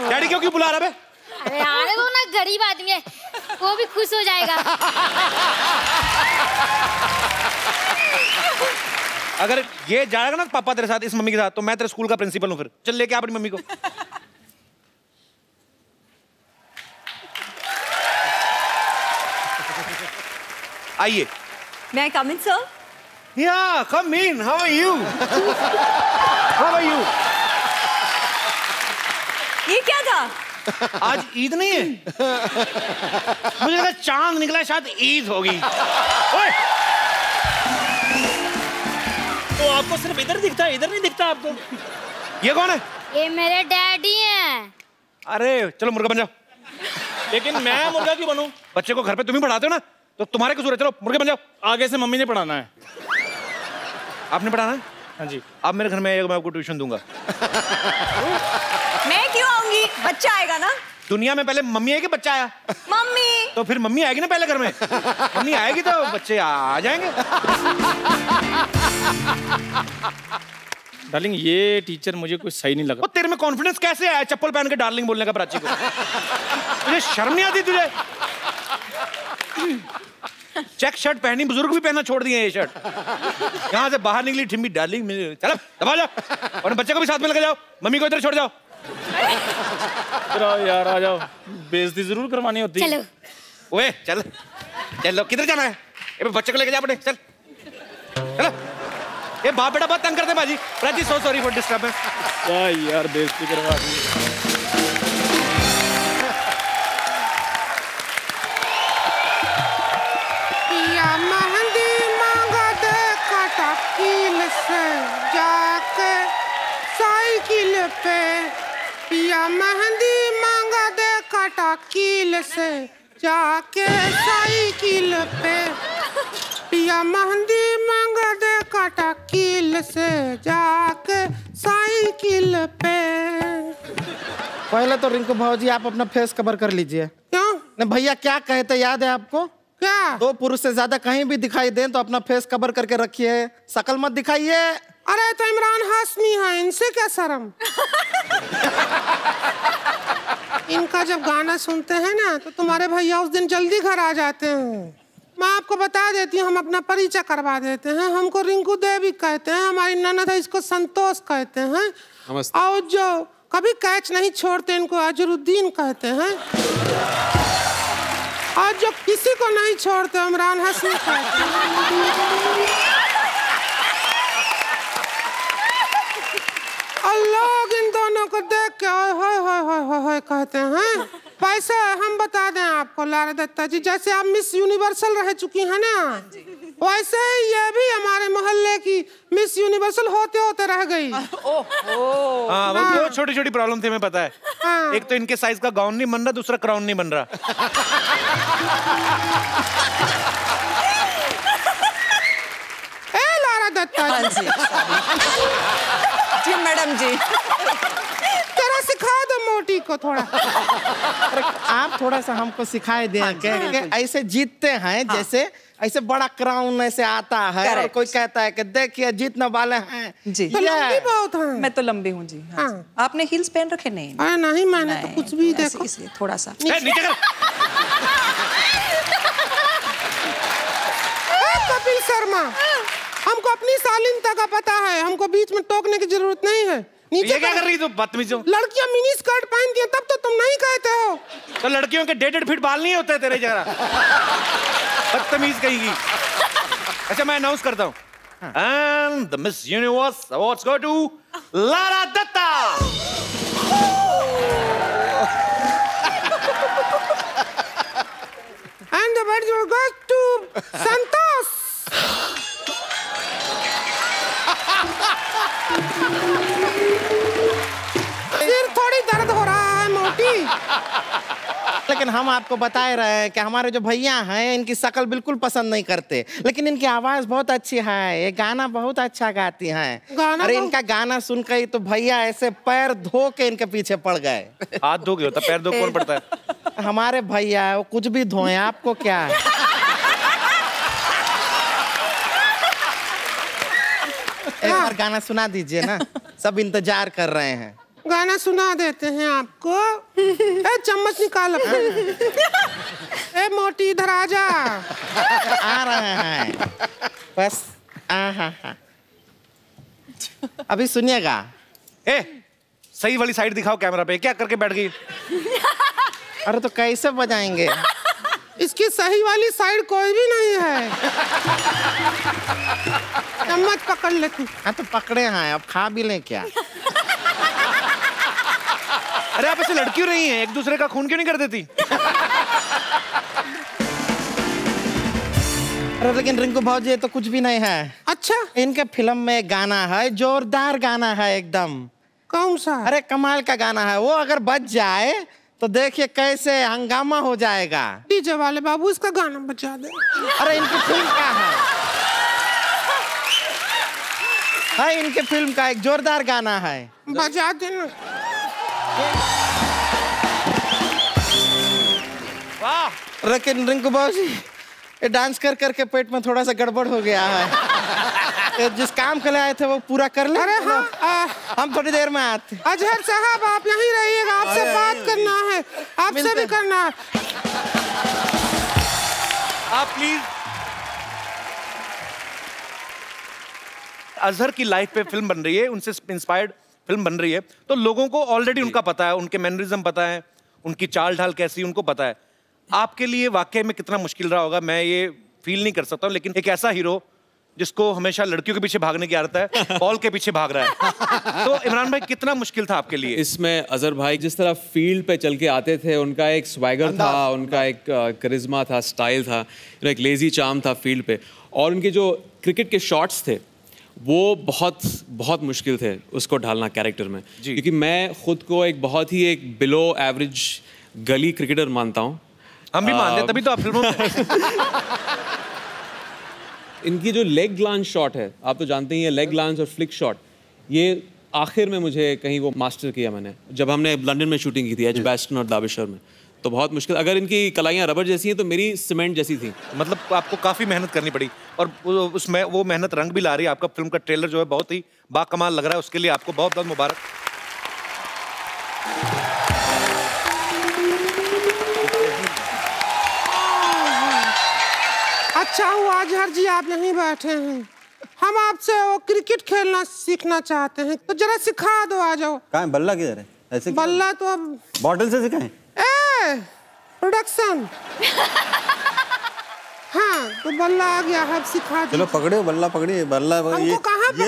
डैडी क्यों बुला रहा है? अरे आने दो ना, गरीब आदमी है, वो भी खुश हो जाएगा। अगर ये जाएगा ना पापा तेरे साथ, इस मम्मी के साथ, तो मैं तेरे स्कूल का प्रिंसिपल हूँ। फिर चल लेके आ अपनी मम्मी को। आइए। May I come in, sir? Yeah, come in. How are you? How are you? ये क्या था? आज ईद नहीं है? मुझे लगा चांद निकला, शायद ईद होगी। ओए! तो आपको सिर्फ इधर दिखता है, इधर नहीं दिखता आपको? ये कौन है? ये मेरे डैडी हैं। अरे चलो मुर्गा बन जाओ। लेकिन मैं मुर्गा क्यों बनूं? बच्चे को घर पे तुम ही पढ़ाते हो ना, तो तुम्हारे कसूर है। चलो मुर्गे बन जाओ। आगे से मम्मी ने पढ़ाना है। आपने पढ़ाना है? हाँ जी। आप मेरे घर में आइएगा, मैं आपको ट्यूशन दूंगा। मैं क्यों आऊंगी? बच्चा आएगा ना। दुनिया में पहले मम्मी आएगी, बच्चा आया? मम्मी। तो फिर मम्मी आएगी ना पहले घर में। मम्मी आएगी तो बच्चे आ जाएंगे। डार्लिंग, ये टीचर मुझे कुछ सही नहीं लगा। तेरे में कॉन्फिडेंस कैसे आया चप्पल पहन के डार्लिंग बोलने का प्राची को? तुझे शर्म नहीं आती तुझे? चेक शर्ट पहनी, बुजुर्ग भी पहनना छोड़ दिए ये शर्ट। यहाँ से बाहर निकली ठिम्बी डार्लिंग, चलो दबा जाओ और बच्चे को भी साथ में लेके जाओ। मम्मी को इधर छोड़ जाओ। यार आ जाओ, बेइज्जती जरूर करवानी होती है। चलो। ओए चल चलो, किधर जाना है? ये बच्चे को लेके जा अपने, चल चलो। ये बाप बेटा बहुत तंग करते हैं बाजी। Prachi so sorry for disturbance. यार बेइज्जती करवा दी। पिया मेहंदी मांगा दे काटा कील से जाके साइकिल पे। पिया मेहंदी मांगा दे काटा कील से जाके साइकिल पे। पिया मेहंदी मांगा दे काटा कील से जाके साइकिल पे। पहले तो रिंकू भाजी आप अपना फेस कवर कर लीजिए। क्यों? नहीं भैया क्या कहे थे याद है आपको? क्या? 2 पुरुष से ज्यादा कहीं भी दिखाई दें तो अपना फेस कवर करके रखिए, शकल मत दिखाइए। अरे तो इमरान हाशमी है, इनसे क्या शर्म? इनका जब गाना सुनते हैं ना तो तुम्हारे भैया उस दिन जल्दी घर आ जाते हैं। मैं आपको बता देती हूँ, हम अपना परिचय करवा देते हैं। हमको रिंकू देवी कहते हैं, हमारी ननद है इसको संतोष कहते हैं, और जो कभी कैच नहीं छोड़ते इनको अजरुद्दीन कहते हैं, और जो किसी को नहीं छोड़ते इमरान हाशमी कहते हैं। और लोग इन दोनों को देख के ओए कहते हैं। पैसे हम बता दें आपको लारा दत्ता जी, जैसे आप मिस यूनिवर्सल रह चुकी हैं ना, वैसे ही ये भी हमारे मोहल्ले की मिस यूनिवर्सल होते होते रह गई। हाँ, वो छोटी छोटी प्रॉब्लम थी, हमें पता है। हाँ। एक तो इनके साइज का गाउन नहीं बन रहा, दूसरा क्राउन नहीं बन रहा। ए लारा दत्ता जी। जी मैडम जी। जरा सिखा दो मोटी को थोड़ा। आप थोड़ा सा हमको सिखाए दें कि ऐसे जीतते हैं, जैसे ऐसे बड़ा क्राउन ऐसे आता है और कोई कहता है कि देखिए जीतने वाले हैं जी। तो लंबी बहुत है। मैं तो लंबी हूँ जी। हाँ। आपने हील्स पहन रखे? नहीं अरे नहीं, मैंने तो कुछ भी देखो। इसलिए थोड़ा सा नीचे कर। कपिल शर्मा, हमको अपनी शालीनता का पता है, हमको बीच में टोकने की जरूरत नहीं है। नीचे क्या कर रही तू बदतमीज? लड़कियां मिनी स्कर्ट पहनती हैं तब तो तुम नहीं कहते हो। तो लड़कियों के 1.5 फीट बाल नहीं होते तेरे जरा? बदतमीज कहेगी। अच्छा मैं अनाउंस करता हूँ, and the Miss Universe awards go to Lara Dutta. And the award goes to Santosh. सिर थोड़ी दर्द हो रहा है मोटी। लेकिन हम आपको बता रहे हैं कि हमारे जो भैया हैं इनकी शक्ल बिल्कुल पसंद नहीं करते, लेकिन इनकी आवाज बहुत अच्छी है, ये गाना बहुत अच्छा गाती हैं। अरे इनका गाना सुनकर ही तो भैया ऐसे पैर धो के इनके पीछे पड़ गए। हाथ धो के होता, पैर धो कौन पड़ता है? हमारे भैया वो कुछ भी धोए, आपको क्या है? एक बार गाना सुना दीजिए ना, सब इंतजार कर रहे हैं। गाना सुना देते हैं आपको। ए चम्मच निकाल अपना। ए मोटी इधर आ जा। आ रहे हैं बस। अभी सुनिएगा। ए सही वाली साइड दिखाओ कैमरा पे, क्या करके बैठ गई? अरे तो कैसे बजाएंगे? इसकी सही वाली साइड कोई भी नहीं है। चम्मच पकड़ लेती। हाँ तो पकड़े हैं, अब खा भी लें क्या? अरे आप ऐसे लड़की रही हैं, एक दूसरे का खून क्यों नहीं कर देती? अरे लेकिन रिंकू भाजी, ये तो कुछ भी नहीं है। अच्छा, इनके फिल्म में गाना है, जोरदार गाना है एकदम। कौन सा? अरे कमाल का गाना है वो, अगर बच जाए तो देखिए कैसे हंगामा हो जाएगा। डीजे वाले बाबू इसका गाना बजा दे। अरे इनकी फिल्म का है इनके फिल्म का एक जोरदार गाना है, बजा देना। वाह। लेकिन रिंकू भाजी, ये डांस कर करके पेट में थोड़ा सा गड़बड़ हो गया है। जिस काम के लिए आए थे वो पूरा कर ले। अरे हाँ, हम थोड़ी देर में आते। अजहर साहब आप यहीं रहिएगा, आपसे बात करना है, आपसे भी करना है। आप प्लीज। अजहर की लाइफ पे फिल्म बन रही है, उनसे इंस्पायर्ड फिल्म बन रही है, तो लोगों को ऑलरेडी उनका पता है, उनके मैनरिज्म पता है, उनकी चाल ढाल कैसी उनको पता है। आपके लिए वाकई में कितना मुश्किल रहा होगा मैं ये फील नहीं कर सकता हूँ, लेकिन एक ऐसा हीरो जिसको हमेशा लड़कियों के पीछे भागने की आदत है, बॉल के पीछे भाग रहा है। तो इमरान भाई कितना मुश्किल था आपके लिए? इसमें अजहर भाई जिस तरह फील्ड पे चल के आते थे, उनका एक स्वैगर था, उनका एक करिश्मा था, स्टाइल था, एक लेजी चार्म था फील्ड पे, और उनके जो क्रिकेट के शॉट्स थे वो बहुत बहुत मुश्किल थे उसको ढालना कैरेक्टर में, क्योंकि मैं खुद को एक बिलो एवरेज गली क्रिकेटर मानता हूँ। हम भी मानते हैं, तभी तो आप फिल्मों में। इनकी जो लेग ग्लांस शॉट है, आप तो जानते ही हैं, लेग ग्लांस और फ्लिक शॉट, ये आखिर में मुझे कहीं वो मास्टर किया मैंने, जब हमने लंदन में शूटिंग की थी एच बैस्टन और दाबिशर में। तो बहुत मुश्किल, अगर इनकी कलाइयाँ रबर जैसी हैं तो मेरी सीमेंट जैसी थी। मतलब आपको काफ़ी मेहनत करनी पड़ी, और उसमें वो मेहनत रंग भी ला रही है। आपका फिल्म का ट्रेलर जो है बहुत ही बाकमाल लग रहा है, उसके लिए आपको बहुत बहुत मुबारक। अच्छा हुआ अजहर जी आप यहीं बैठे हैं, हम आपसे वो क्रिकेट खेलना सीखना चाहते हैं, तो जरा सिखा दो। आ जाओ। कहाँ है बल्ला? किधर है? ऐसे बल्ला तो अब बॉटल से सिखाएं। प्रोडक्शन। हाँ तो बल्ला आ गया, अब सिखा दो। चलो पकड़े बल्ला, पकड़िए बल्ला। ये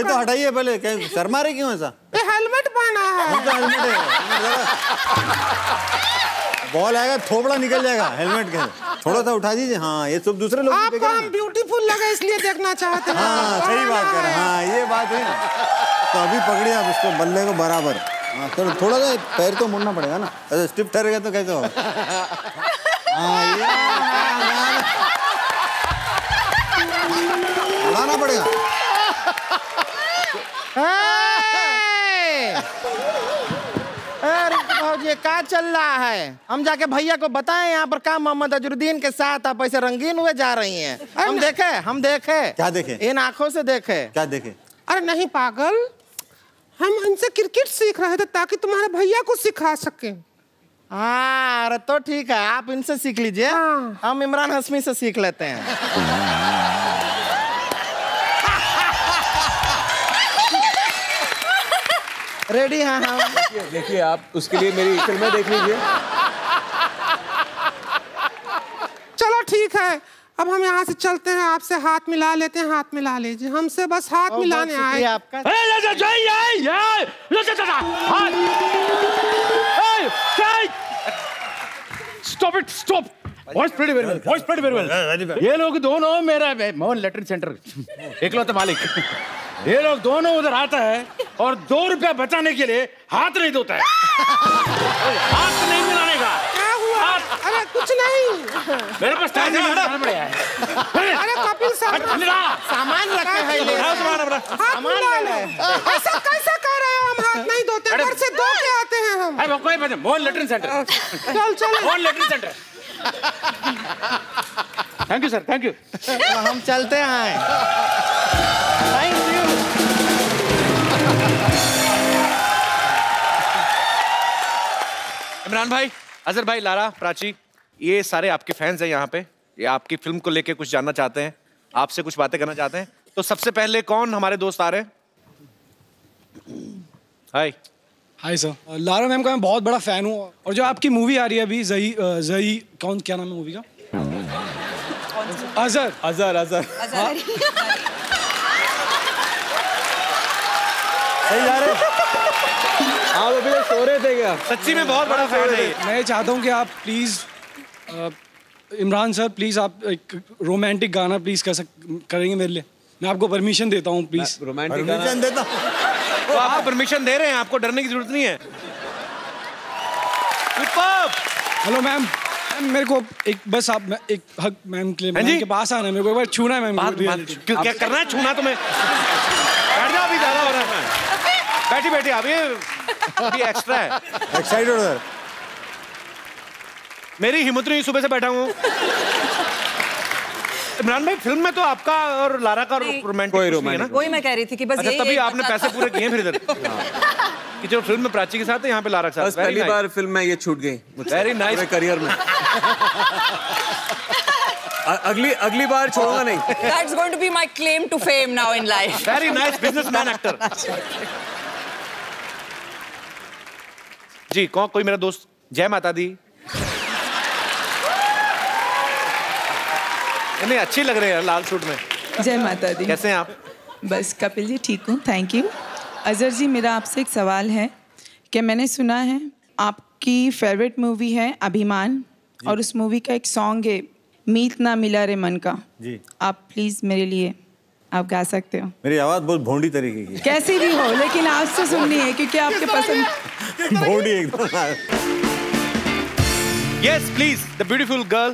तो हटाइए पहले, क्या शर्मा रहे क्यों ऐसा? ये हेलमेट पहना है। हेलमेट है, बॉल आएगा थोबड़ा निकल जाएगा हेलमेट के, थोड़ा सा उठा दीजिए। हाँ ये सब दूसरे लोग आपको हम ब्यूटीफुल लगे इसलिए देखना चाहते हैं। हाँ सही बात कर रहे हैं, हाँ ये बात है ना। तो अभी पकड़िए आप उसको, बल्ले को बराबर। हाँ चलो थोड़ा सा पैर तो मुड़ना पड़ेगा ना, ऐसे स्टिफ ठहरेगा तो कैसे होगा? हाँ ये उड़ाना पड़ेगा। ये क्या चल रहा है? हम जाके भैया को बताएं यहाँ पर काम मोहम्मद अजरुद्दीन के साथ आप ऐसे रंगीन हुए जा रही हैं। हम देखे। क्या देखे? इन आंखों से देखे। क्या देखे? अरे नहीं पागल, हम इनसे क्रिकेट सीख रहे थे ताकि तुम्हारे भैया को सिखा सके। हाँ अरे तो ठीक है, आप इनसे सीख लीजिए। हाँ। हम इमरान हाशमी से सीख लेते हैं। रेडी? हाँ हाँ देखिए आप उसके लिए मेरी फिल्में देख लीजिए। चलो ठीक है, अब हम यहाँ से चलते हैं, आपसे हाथ मिला लेते हैं। हाथ मिला लीजिए, हमसे बस हाथ मिलाने आए। आपका stop it, stop. Voice pretty very well, voice pretty very well. ये लोग दोनों मेरा मोहन लैट्रिन सेंटर इकलौते मालिक, ये लोग दोनों उधर आता है और 2 रुपया बचाने के लिए हाथ नहीं धोता है। हाथ नहीं मिलाने का। क्या हुआ? अरे कुछ नहीं, मेरे पास टाइम नहीं है। अरे कपिल साहब सामान रखे हैं, सामान ऐसा कैसा कर रहे हो? हम हाथ नहीं धोते, घर से धो के आते हैं हम। कोई बात नहीं, मोहन लैट्रिन सेंटर। चल Mohan latrine centre. Thank you sir, thank you. हम चलते हैं। Thank you. इमरान भाई, अजहर भाई, लारा, प्राची, ये सारे आपके फैंस हैं यहाँ पे, ये आपकी फिल्म को लेके कुछ जानना चाहते हैं, आपसे कुछ बातें करना चाहते हैं। तो सबसे पहले कौन हमारे दोस्त आ रहे हैं? हाय। हाय सर, लारा मैम का मैं बहुत बड़ा फैन हूँ, और जो आपकी मूवी आ रही है अभी जही क्या नाम है मूवी का? अजहर। सही जा रहे? आप अभी सो रहे थे क्या? सच्ची में बहुत बड़ा फैन है। मैं चाहता हूँ कि आप प्लीज इमरान सर प्लीज आप एक रोमांटिक गाना प्लीज करेंगे मेरे लिए। मैं आपको परमिशन देता हूँ प्लीज। रोमांटिक परमिशन देता तो आपको परमिशन दे रहे हैं, आपको डरने की जरूरत नहीं है। हेलो मैम, मेरे को एक बस आप एक हक मैम के लिए मैम के पास आना है, मेरे को एक बार छूना है मैम। क्या करना है? छूना तुम्हें? बैठ जाओ, अभी ज्यादा हो रहा है। बैठी बैठी आप, ये अभी एक्स्ट्रा है। एक्साइटेड हो सर? मेरी हिम्मत नहीं, सुबह से बैठा हूँ। इमरान भाई, फिल्म में तो आपका और लारा का रोमांटिक है ना? वही मैं कह रही थी कि बस अच्छा, तभी आपने पैसे पूरे किए फिर इधर कि जो फिल्म में प्राची के साथ है, यहाँ पे लारा के साथ। पहली बार फिल्म में ये छूट गई वेरी नाइस करियर में। अगली बार छोड़ूंगा नहीं। That's going to be my claim to fame now in life. Very nice businessman actor. जी, कोई मेरा दोस्त। जय माता दी। नहीं, अच्छी लग रहे हैं लाल सूट में। जय माता दी। कैसे हैं आप? बस कपिल जी ठीक हूँ, थैंक यू। अजहर जी, मेरा आपसे एक सवाल है कि मैंने सुना है आपकी फेवरेट मूवी है अभिमान, और उस मूवी का एक सॉन्ग है मीत ना मिला रे मन का जी। आप प्लीज मेरे लिए आप गा सकते हो? मेरी आवाज बहुत भोंडी तरीके की। कैसी भी हो, लेकिन आपसे सुननी है क्योंकि आपके पसंद। भोंडी एकदम। Yes, please, the beautiful girl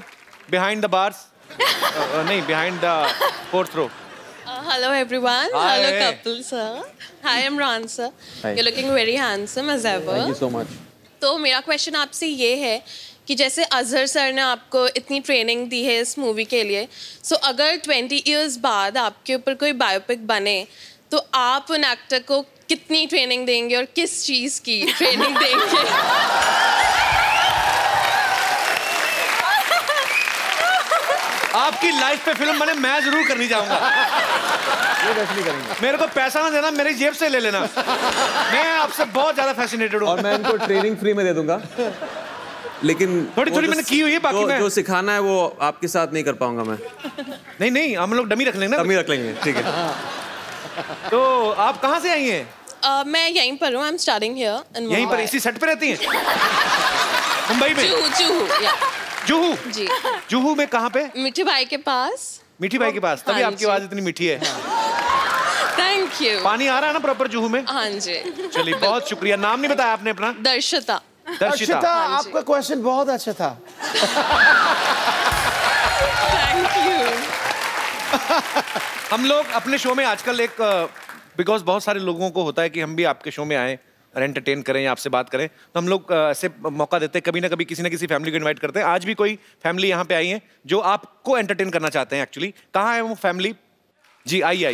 behind the bars. नहीं, behind the fourth row. Hello everyone. Hi. Hello couple sir. Hi Imran sir. Hi. You're looking very handsome as ever. Thank you so much. तो मेरा क्वेश्चन आपसे ये है कि जैसे अजहर सर ने आपको इतनी ट्रेनिंग दी है इस मूवी के लिए, सो अगर 20 इयर्स बाद आपके ऊपर कोई बायोपिक बने तो आप उन एक्टर को कितनी ट्रेनिंग देंगे और किस चीज़ की ट्रेनिंग देंगे? आपकी लाइफ पे फिल्म बने, मैं जरूर करनी चाहूंगा। ये डेफिनेटली करेंगे। मेरे को पैसा ना देना, मेरी जेब से ले लेना। मैं आपसे बहुत ज्यादा फैसिनेटेड हूँ। और मैं इनको ट्रेनिंग फ्री में दे दूंगा, लेकिन थोड़ी मैंने की हुई है, बाकी मैं जो सिखाना है वो आपके साथ नहीं कर पाऊंगा मैं। नहीं, हम लोग डमी रख लेंगे ना। डमी रख लेंगे, ठीक है। तो आप कहाँ से आई हैं? मैं यहीं पर हूँ, I am studying here in यहीं पर इसी सेट पे रहती हैं? मुंबई में? जुहू जी। जुहू में कहाँ पे? मीठी भाई के पास। मीठी भाई के पास, तभी आपकी आवाज इतनी मीठी है। Thank you. पानी आ रहा है ना प्रॉपर जुहू में? हाँ जी। चलिए, बहुत शुक्रिया। नाम नहीं बताया आपने अपना? दर्शिता। दर्शिता, आपका क्वेश्चन बहुत अच्छा था। Thank you. हम लोग अपने शो में आजकल एक बिकॉज बहुत सारे लोगों को होता है कि हम भी आपके शो में आए और एंटरटेन करें या आपसे बात करें, तो हम लोग ऐसे मौका देते हैं, कभी ना कभी किसी ना किसी फैमिली को इनवाइट करते हैं। आज भी कोई फैमिली यहाँ पे आई है जो आपको एंटरटेन करना चाहते हैं। एक्चुअली कहाँ है वो फैमिली? जी आइए।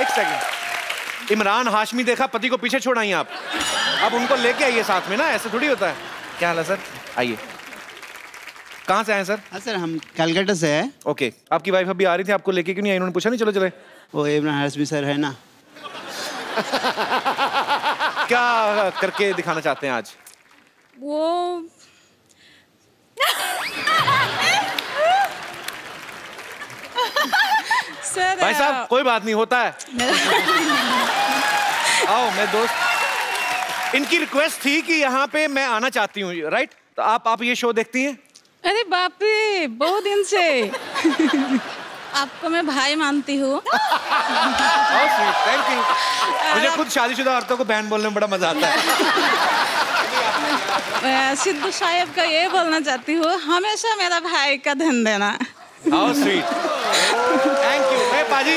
एक सेकंड। इमरान हाशमी देखा, पति को पीछे छोड़ आई आप, अब उनको लेके आइए साथ में ना, ऐसे थोड़ी होता है। क्या हाल है सर? आइए। कहाँ से आए सर? हाँ सर, हम कलकत्ता से हैं। ओके, आपकी वाइफ अभी आ रही थी, आपको लेके क्यों नहीं आई? उन्होंने पूछा नहीं? चलो चले। वो इमरान हाशमी सर है ना। क्या करके दिखाना चाहते हैं आज? वो सर भाई साहब, कोई बात नहीं, होता है। आओ, मैं दोस्त। इनकी रिक्वेस्ट थी कि यहाँ पे मैं आना चाहती हूँ, राइट? तो आप ये शो देखती हैं? अरे बाप रे, बहुत दिन से। आपको मैं भाई मानती हूँ। Thank you. मुझे खुद शादीशुदा औरतों को बहन बोलने में बड़ा मजा आता है। सिद्धू साहेब का ये बोलना चाहती हूँ, हमेशा मेरा भाई का ध्यान देना। How sweet, thank you. मैं पाजी,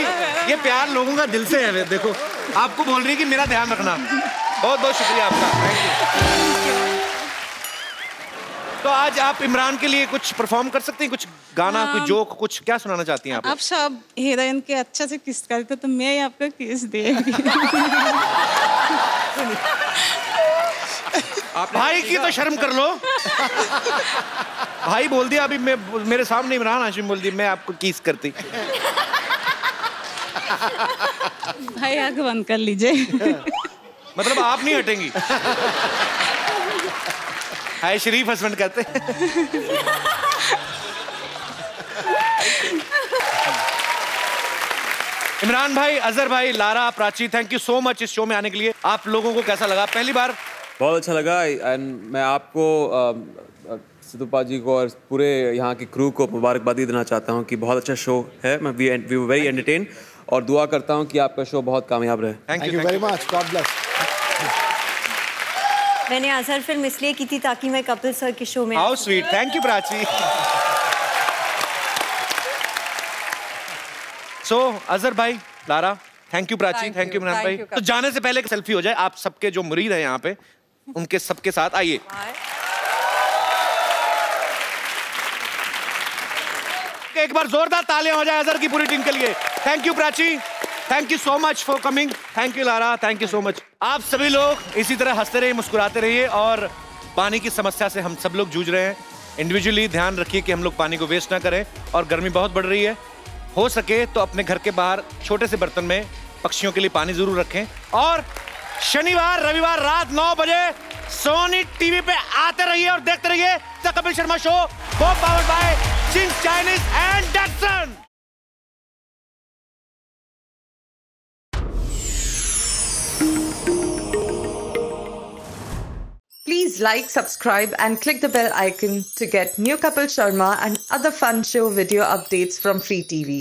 ये प्यार लोगों का दिल से है। देखो, आपको बोल रही है कि मेरा ध्यान रखना। बहुत बहुत शुक्रिया आपका, थैंक यू। तो आज आप इमरान के लिए कुछ परफॉर्म कर सकती हैं? कुछ गाना, कुछ जोक, कुछ क्या सुनाना चाहती हैं आप? आप सब हीरोइन के अच्छा से किस करते तो मैं आपको किस देगी। भाई की तो शर्म कर लो। भाई बोल दिया अभी, मैं मेरे सामने इमरान हाशमी बोल दी, मैं आपको किस करती। भाई आंख बंद कर लीजिए। मतलब आप नहीं हटेंगी? हाय शरीफ हस्बैंड कहते। इमरान भाई, अजहर भाई, Lara, Prachi, thank you so much इस शो में आने के लिए। आप लोगों को कैसा लगा पहली बार? बहुत अच्छा लगा एंड मैं आपको सिद्धूपा जी को और पूरे यहाँ की क्रू को मुबारकबादी देना चाहता हूँ कि बहुत अच्छा शो है। मैं वी वेरी एंटरटेन और दुआ करता हूँ कि आपका शो बहुत कामयाब रहे। Thank you very much, God bless. मैंने अजहर फिल्म इसलिए की थी ताकि मैं कपिल सर के शो में। How sweet, thank you Prachi. So Azhar भाई, Lara, thank you Prachi, thank you Imran भाई। तो जाने से पहले सेल्फी हो जाए आप सबके जो मुरीद हैं यहाँ पे, उनके सबके साथ आइए। एक बार जोरदार तालियां हो जाए अजहर की पूरी टीम के लिए। Thank you Prachi, thank you so much for coming. Thank you Lara, thank you so much. आप सभी लोग इसी तरह हंसते रहिए, मुस्कुराते रहिए। और पानी की समस्या से हम सब लोग जूझ रहे हैं। इंडिविजुअली ध्यान रखिए कि हम लोग पानी को वेस्ट ना करें। और गर्मी बहुत बढ़ रही है, हो सके तो अपने घर के बाहर छोटे से बर्तन में पक्षियों के लिए पानी जरूर रखें। और शनिवार रविवार रात 9 बजे सोनी टीवी पे आते रहिए और देखते रहिए the Kapil Sharma show, powered by Ching's Chinese and Datsun. Please like, subscribe and click the bell icon to get new Kapil Sharma and other fun show video updates from Free TV.